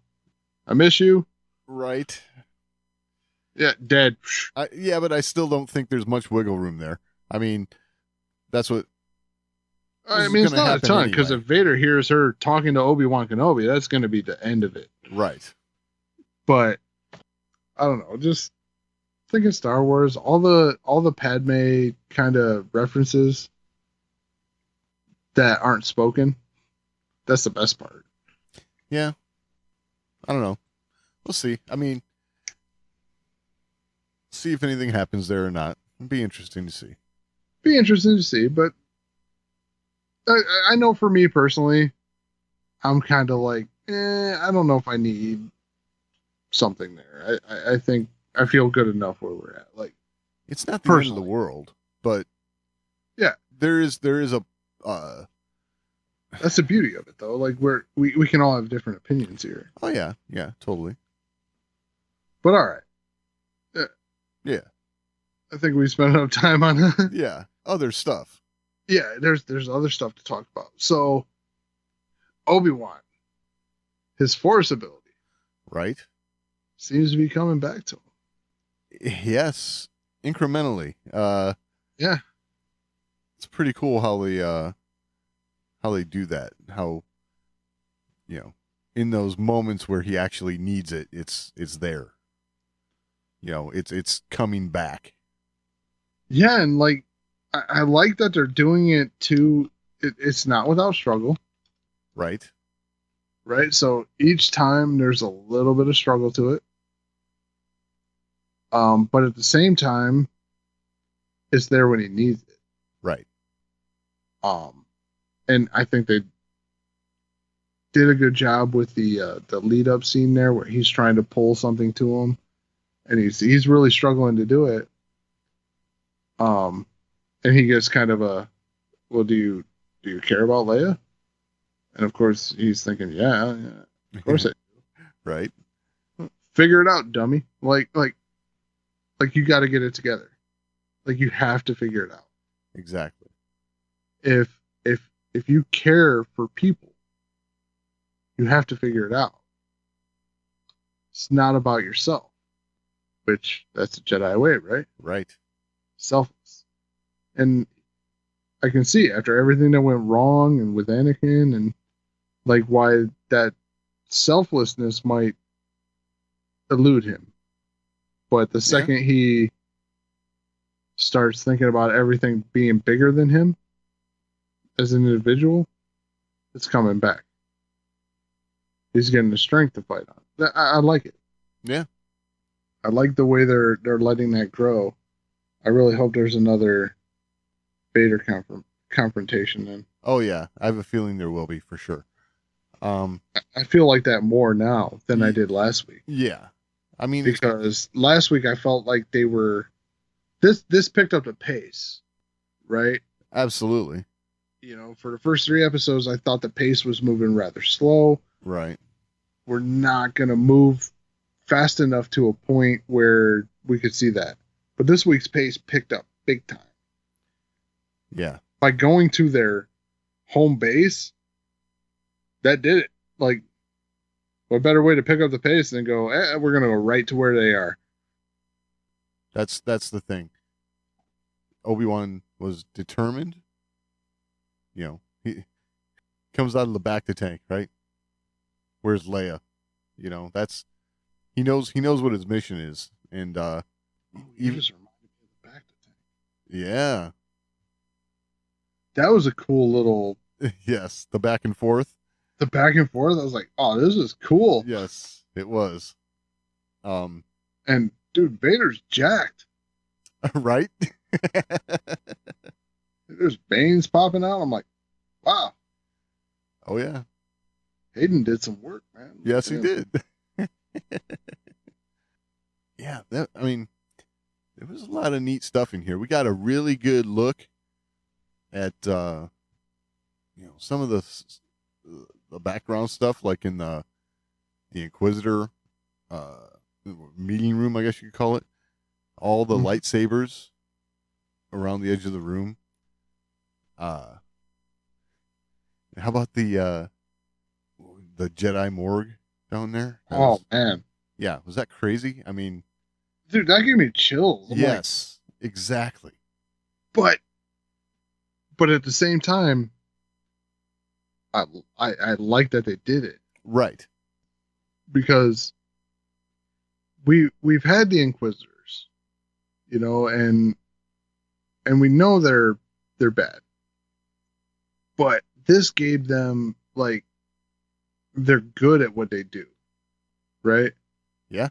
miss you. Right. Yeah, dead. Yeah, but I still don't think there's much wiggle room there. I mean, that's what. It's not a ton, because if Vader hears her talking to Obi-Wan Kenobi, that's going to be the end of it. Right. But I don't know. Just thinking Star Wars, all the Padme kind of references that aren't spoken. That's the best part. Yeah. I don't know. We'll see. I mean, see if anything happens there or not. It'd be interesting to see. But I know for me personally, I'm kind of like, I don't know if I need something there. I think I feel good enough where we're at. Like, it's not the end of the world, but yeah, there is a. That's the beauty of it, though. Like, we can all have different opinions here. Oh yeah, totally. But all right. Yeah. I think we spent enough time on yeah, other stuff. Yeah, there's other stuff to talk about. So, Obi-Wan, his Force ability, right, seems to be coming back to him. Yes, incrementally. Yeah, it's pretty cool how they do that. How, in those moments where he actually needs it, it's there. It's coming back. Yeah, and like I like that they're doing it too. It's not without struggle. Right. So each time there's a little bit of struggle to it. But at the same time, it's there when he needs it. Right. And I think they did a good job with the lead up scene there where he's trying to pull something to him, and he's really struggling to do it. And he gets kind of a, well, do you care about Leia? And of course he's thinking, yeah, of course I do. Right. Figure it out, dummy. Like you got to get it together. Like, you have to figure it out. Exactly. If you care for people, you have to figure it out. It's not about yourself, which that's the Jedi way, right? Right. Selfless. And I can see after everything that went wrong and with Anakin and like why that selflessness might elude him. But the second he starts thinking about everything being bigger than him as an individual, it's coming back. He's getting the strength to fight on. I like it. Yeah. I like the way they're letting that grow. I really hope there's another Vader confrontation then. Oh yeah, I have a feeling there will be for sure. I feel like that more now than I did last week. Yeah, I mean, because last week I felt like they were this picked up the pace, right? Absolutely. You know, for the first 3 episodes, I thought the pace was moving rather slow. Right. We're not gonna move fast enough to a point where we could see that. But this week's pace picked up big time. Yeah. By going to their home base, that did it. Like, what better way to pick up the pace than go, we're going to go right to where they are. That's the thing. Obi-Wan was determined. You know, he comes out of the back of the tank, right? Where's Leia? You know, he knows what his mission is. And you just reminded me of the back of the tank. Yeah. That was a cool little yes, the back and forth. The back and forth, I was like, oh, this is cool. Yes, it was. And dude, Vader's jacked. Right? There's veins popping out. I'm like, wow. Oh yeah. Hayden did some work, man. Yes, he did. Yeah, I mean, there was a lot of neat stuff in here. We got a really good look at some of the background stuff, like in the Inquisitor meeting room, I guess you could call it. All the lightsabers around the edge of the room. How about the Jedi morgue down there? Man. Yeah, was that crazy? I mean, dude, that gave me chills. Yes, exactly. But at the same time, I like that they did it. Right. Because we've had the Inquisitors, you know, and we know they're bad. But this gave them, like, they're good at what they do. Right? Yeah.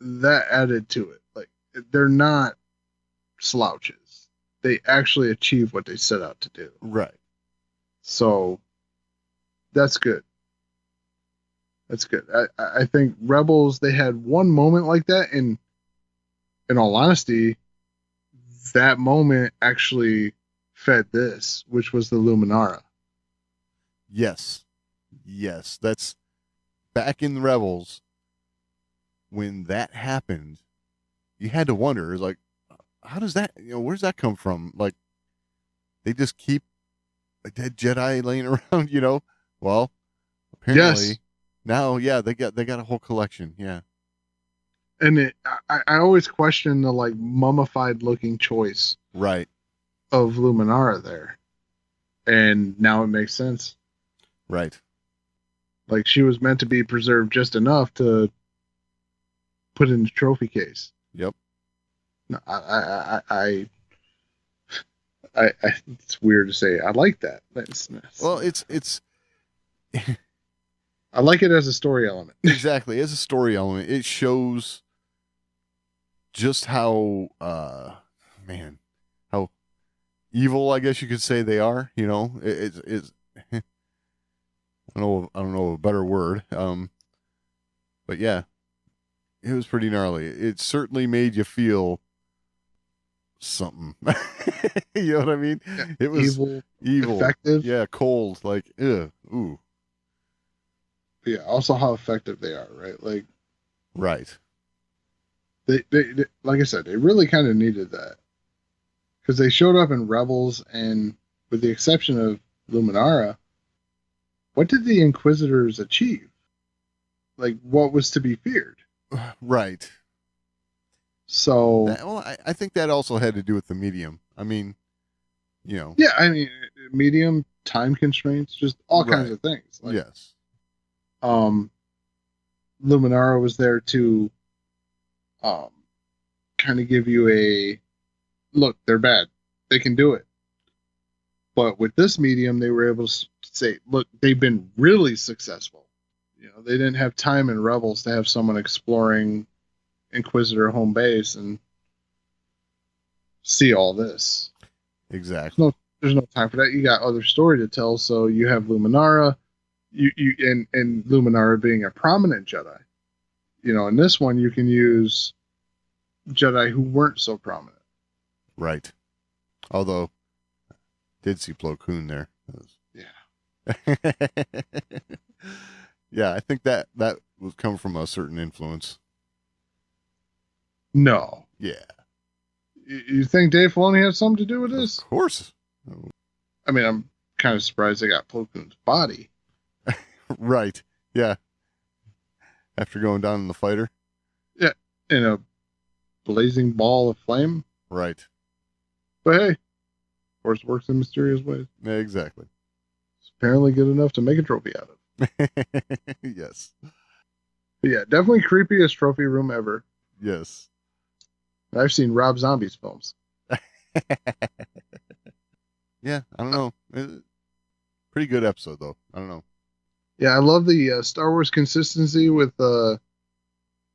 That added to it. Like, they're not slouches. They actually achieve what they set out to do. Right. So that's good. That's good. I think Rebels, they had one moment like that, and in all honesty, that moment actually fed this, which was the Luminara. Yes. Yes. That's back in Rebels. When that happened, you had to wonder, like, how does that, where's that come from? Like, they just keep a dead Jedi laying around, Well, apparently now, yeah, they got a whole collection. Yeah. And I always question the, like, mummified looking choice. Right. Of Luminara there. And now it makes sense. Right. Like, she was meant to be preserved just enough to put in the trophy case. Yep. No, I it's weird to say. I like that. Well, it's I like it as a story element. Exactly, as a story element, it shows just how how evil, I guess you could say, they are. It's I don't know a better word. But yeah, it was pretty gnarly. It certainly made you feel something. You know what I mean? Yeah, it was evil, effective. Yeah, cold, like ugh, ooh. Yeah, also how effective they are, right? Like, right. They like I said, they really kind of needed that because they showed up in Rebels, and with the exception of Luminara, what did the Inquisitors achieve? Like, what was to be feared? Right. So, I think that also had to do with the medium. I mean, Yeah, I mean, medium, time constraints, just all kinds of things. Like, yes. Luminara was there to kind of give you a look, they're bad. They can do it. But with this medium, they were able to say, look, they've been really successful. They didn't have time in Rebels to have someone exploring, Inquisitor home base and see all this. Exactly. There's no time for that. You got other story to tell, so you have Luminara, and Luminara being a prominent Jedi. In this one you can use Jedi who weren't so prominent. Right. Although, did see Plo Koon there. Yeah. Yeah, I think that would come from a certain influence. No. Yeah. You think Dave Filoni had something to do with this? Of course. I mean, I'm kind of surprised they got Plo Koon's body. Right. Yeah. After going down in the fighter. Yeah. In a blazing ball of flame. Right. But hey, Force works in mysterious ways. Yeah, exactly. It's apparently good enough to make a trophy out of. Yes. But yeah, definitely creepiest trophy room ever. Yes. I've seen Rob Zombie's films. Yeah, I don't know. Pretty good episode though. I don't know. Yeah, I love the Star Wars consistency with the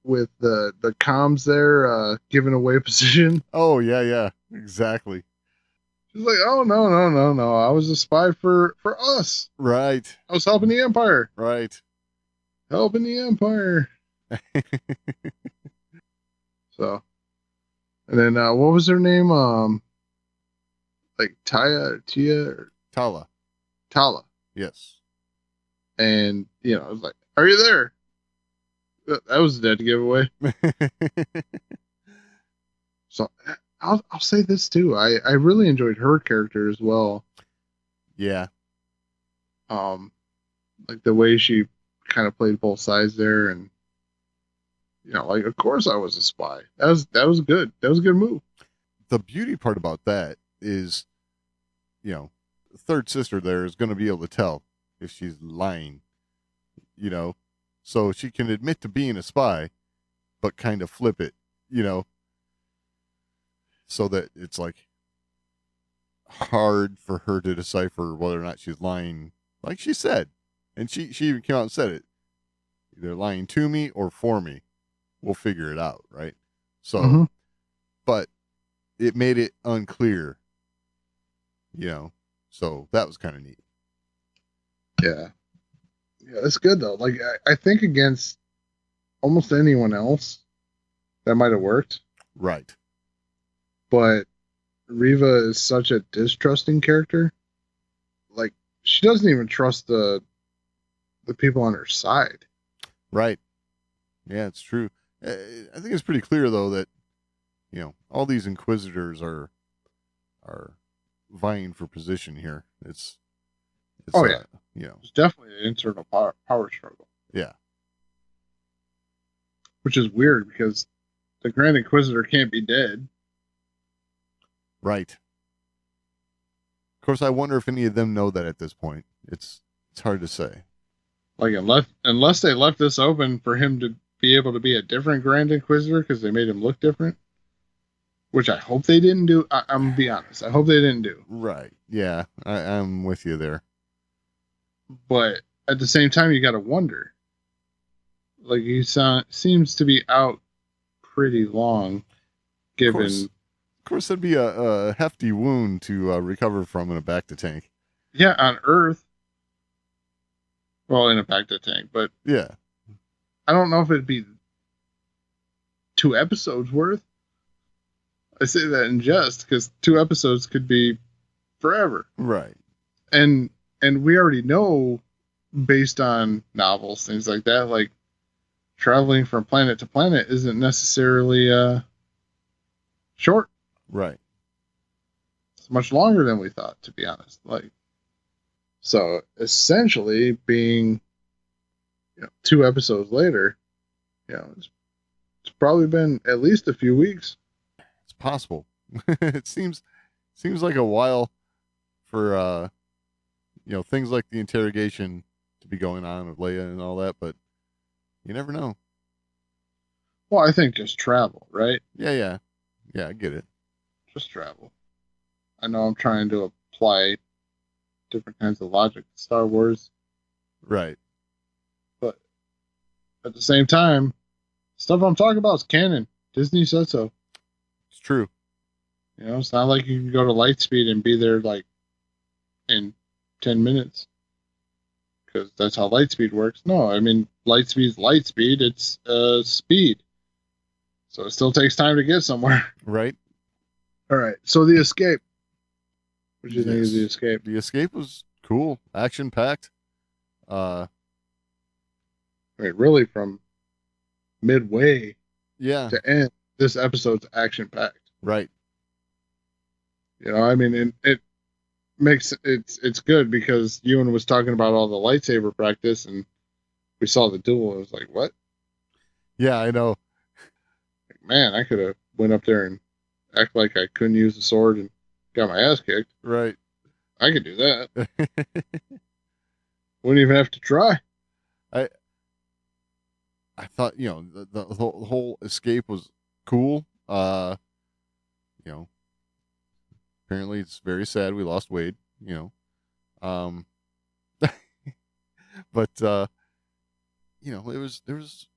comms there giving away position. Oh yeah, exactly. She's like, oh no, I was a spy for us. Right. I was helping the Empire. Right. Helping the Empire. So, and then what was her name? Like Tia or Tala. Tala. Yes. And I was like, "Are you there?" That was a dead giveaway. So I'll say this too. I really enjoyed her character as well. Yeah. Like the way she kind of played both sides there, and like of course I was a spy. That was good. That was a good move. The beauty part about that is, the third sister there is going to be able to tell if she's lying, so she can admit to being a spy, but kind of flip it, so that it's like hard for her to decipher whether or not she's lying, like she said. And she even came out and said it. Either lying to me or for me. We'll figure it out, right? So, but it made it unclear, so that was kind of neat. Yeah. Yeah, that's good though. Like I think against almost anyone else that might have worked. Right. But Reva is such a distrusting character. Like she doesn't even trust the people on her side. Right. Yeah, it's true. I think it's pretty clear though that all these inquisitors are vying for position here. It's oh yeah. It's definitely an internal power struggle. Yeah. Which is weird because the Grand Inquisitor can't be dead. Right. Of course, I wonder if any of them know that at this point. It's hard to say. Like unless they left this open for him to be able to be a different Grand Inquisitor because they made him look different, which I hope they didn't do. I'm gonna be honest. I hope they didn't do. Right. Yeah, I'm with you there. But at the same time, you got to wonder. Like he seems to be out pretty long, given. Of course, that'd be a hefty wound to recover from in a bacta tank. Yeah, on Earth. Well, in a bacta tank, but yeah, I don't know if it'd be 2 episodes worth. I say that in jest because 2 episodes could be forever. Right. And we already know, based on novels, things like that, like traveling from planet to planet isn't necessarily short. Right. It's much longer than we thought, to be honest. Like, so essentially, being 2 episodes later, it's probably been at least a few weeks. It's possible. It seems like a while for things like the interrogation to be going on with Leia and all that, but you never know. Well, I think just travel, right? Yeah, I get it. Just travel. I know I'm trying to apply different kinds of logic to Star Wars. Right. But at the same time, Stuff I'm talking about is canon. Disney said so. It's true. You know, it's not like you can go to Lightspeed and be there like in 10 minutes. Because that's how Lightspeed works. No, I mean, Lightspeed's Lightspeed. It's speed. So it still takes time to get somewhere. Right. All right. So the escape. What do you think of the escape? The escape was cool. Action packed. Wait, really from midway Yeah. to end, this episode's action packed. Right. You know, I mean, it makes it's good because Ewan was talking about all the lightsaber practice and we saw the duel. I was like, what? Yeah, I know. Like, man, I could have went up there and act like I couldn't use the sword and got my ass kicked. Right. I could do that. Wouldn't even have to try. I thought, you know, the whole escape was cool. You know, apparently it's very sad we lost Wade, you know. But you know, there was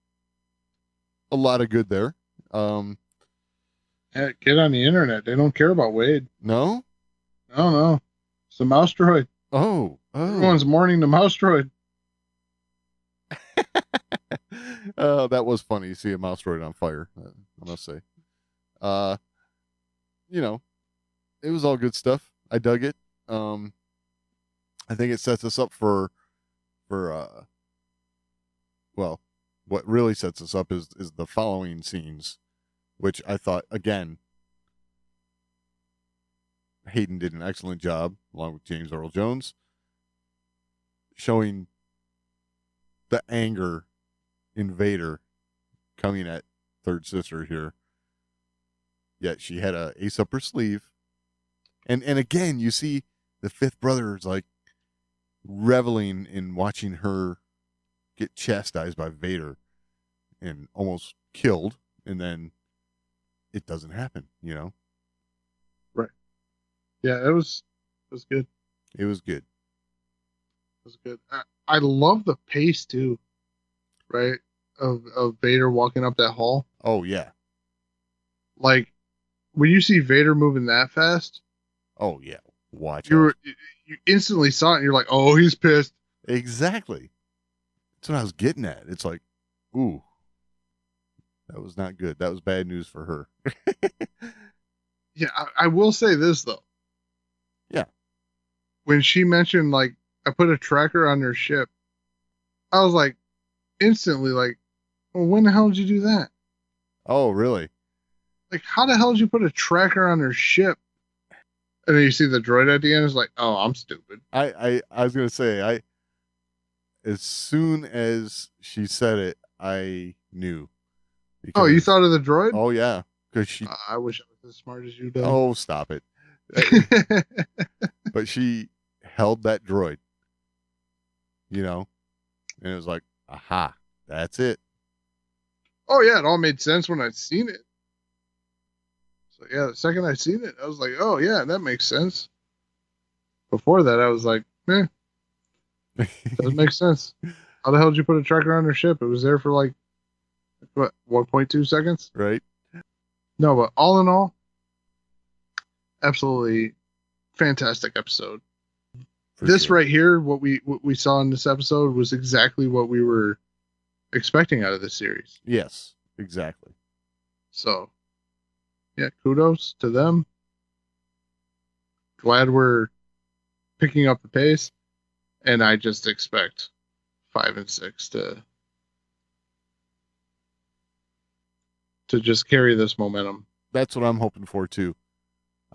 a lot of good there. Yeah, get on the internet. They don't care about Wade. No? No. It's the mouse droid. Oh. Everyone's mourning the mouse droid. That was funny. You see a mouse droid on fire, I must say. You know, it was all good stuff. I dug it. I think it sets us up for well, what really sets us up is the following scenes, which I thought, again, Hayden did an excellent job, along with James Earl Jones, showing the anger in Vader coming at third sister here. Yet she had a ace up her sleeve. And again, you see the fifth brother is like reveling in watching her get chastised by Vader and almost killed, and then it doesn't happen, you know? Right. Yeah, it was good. It was good. It was good. I love the pace too, right? Of Vader walking up that hall. Oh yeah. Like when you see Vader moving that fast. Oh yeah. Watch you instantly saw it and you're like, oh, he's pissed. Exactly. That's what I was getting at. It's like, ooh, that was not good. That was bad news for her. Yeah, I will say this though. Yeah. When she mentioned like I put a tracker on their ship, I was like instantly like, well, when the hell did you do that? Oh, really? Like, how the hell did you put a tracker on their ship? And then you see the droid at the end. It's like, oh, I'm stupid. I was gonna say, as soon as she said it, I knew. Oh, you thought of the droid? Oh yeah, because she. I wish I was as smart as you did. Oh, stop it! But she held that droid, you know, and it was like, aha, that's it. Oh yeah, it all made sense when I'd seen it. So yeah, the second I seen it, I was like, oh yeah, that makes sense. Before that, I was like, doesn't make sense. How the hell did you put a tracker on her ship? It was there for like, what, 1.2 seconds? Right. No, but all in all, absolutely fantastic episode. This right here, what we saw in this episode was exactly what we were expecting out of the series. Yes, exactly. So, yeah, kudos to them. Glad we're picking up the pace, and I just expect 5 and 6 to just carry this momentum. That's what I'm hoping for too.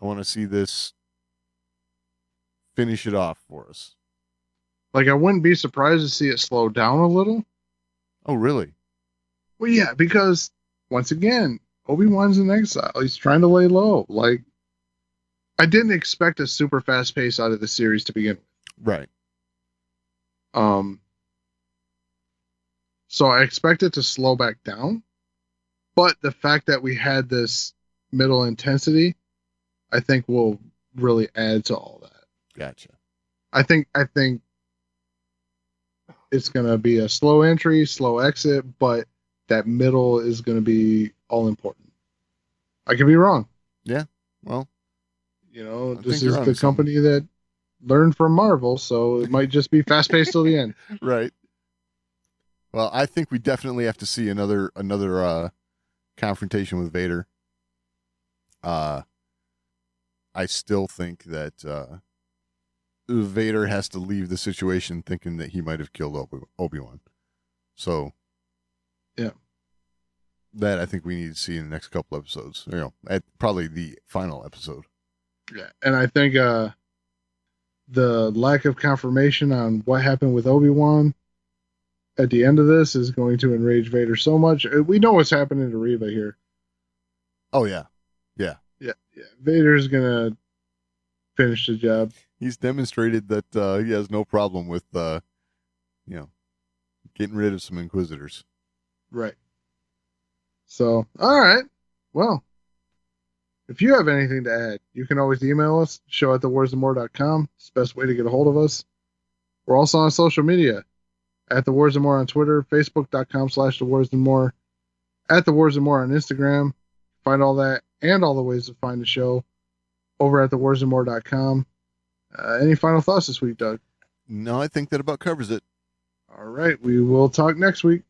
I want to see this finish it off for us. Like, I wouldn't be surprised to see it slow down a little. Oh, really? Well, yeah, because once again, Obi-Wan's in exile. He's trying to lay low. Like, I didn't expect a super fast pace out of the series to begin with. Right. So I expect it to slow back down. But the fact that we had this middle intensity, I think will really add to all that. Gotcha. I think it's gonna be a slow entry, slow exit, but that middle is going to be all important. I could be wrong. Yeah. Well, this is the company that learned from Marvel, so it might just be fast paced till the end. Right. Well, I think we definitely have to see another confrontation with Vader. I still think that Vader has to leave the situation thinking that he might have killed Obi-Wan. So, yeah, that I think we need to see in the next couple episodes. At probably the final episode. Yeah, and I think the lack of confirmation on what happened with Obi-Wan at the end of this is going to enrage Vader so much. We know what's happening to Reva here. Oh yeah. Vader's gonna finish the job. He's demonstrated that he has no problem with getting rid of some Inquisitors. Right. So, all right. Well, if you have anything to add, you can always email us, show@thewarsandmore.com. It's the best way to get a hold of us. We're also on social media, at The Wars and More on Twitter, facebook.com/thewarsandmore, at The Wars and More on Instagram. Find all that and all the ways to find the show over at thewarsandmore.com. Any final thoughts this week, Doug? No, I think that about covers it. All right. We will talk next week.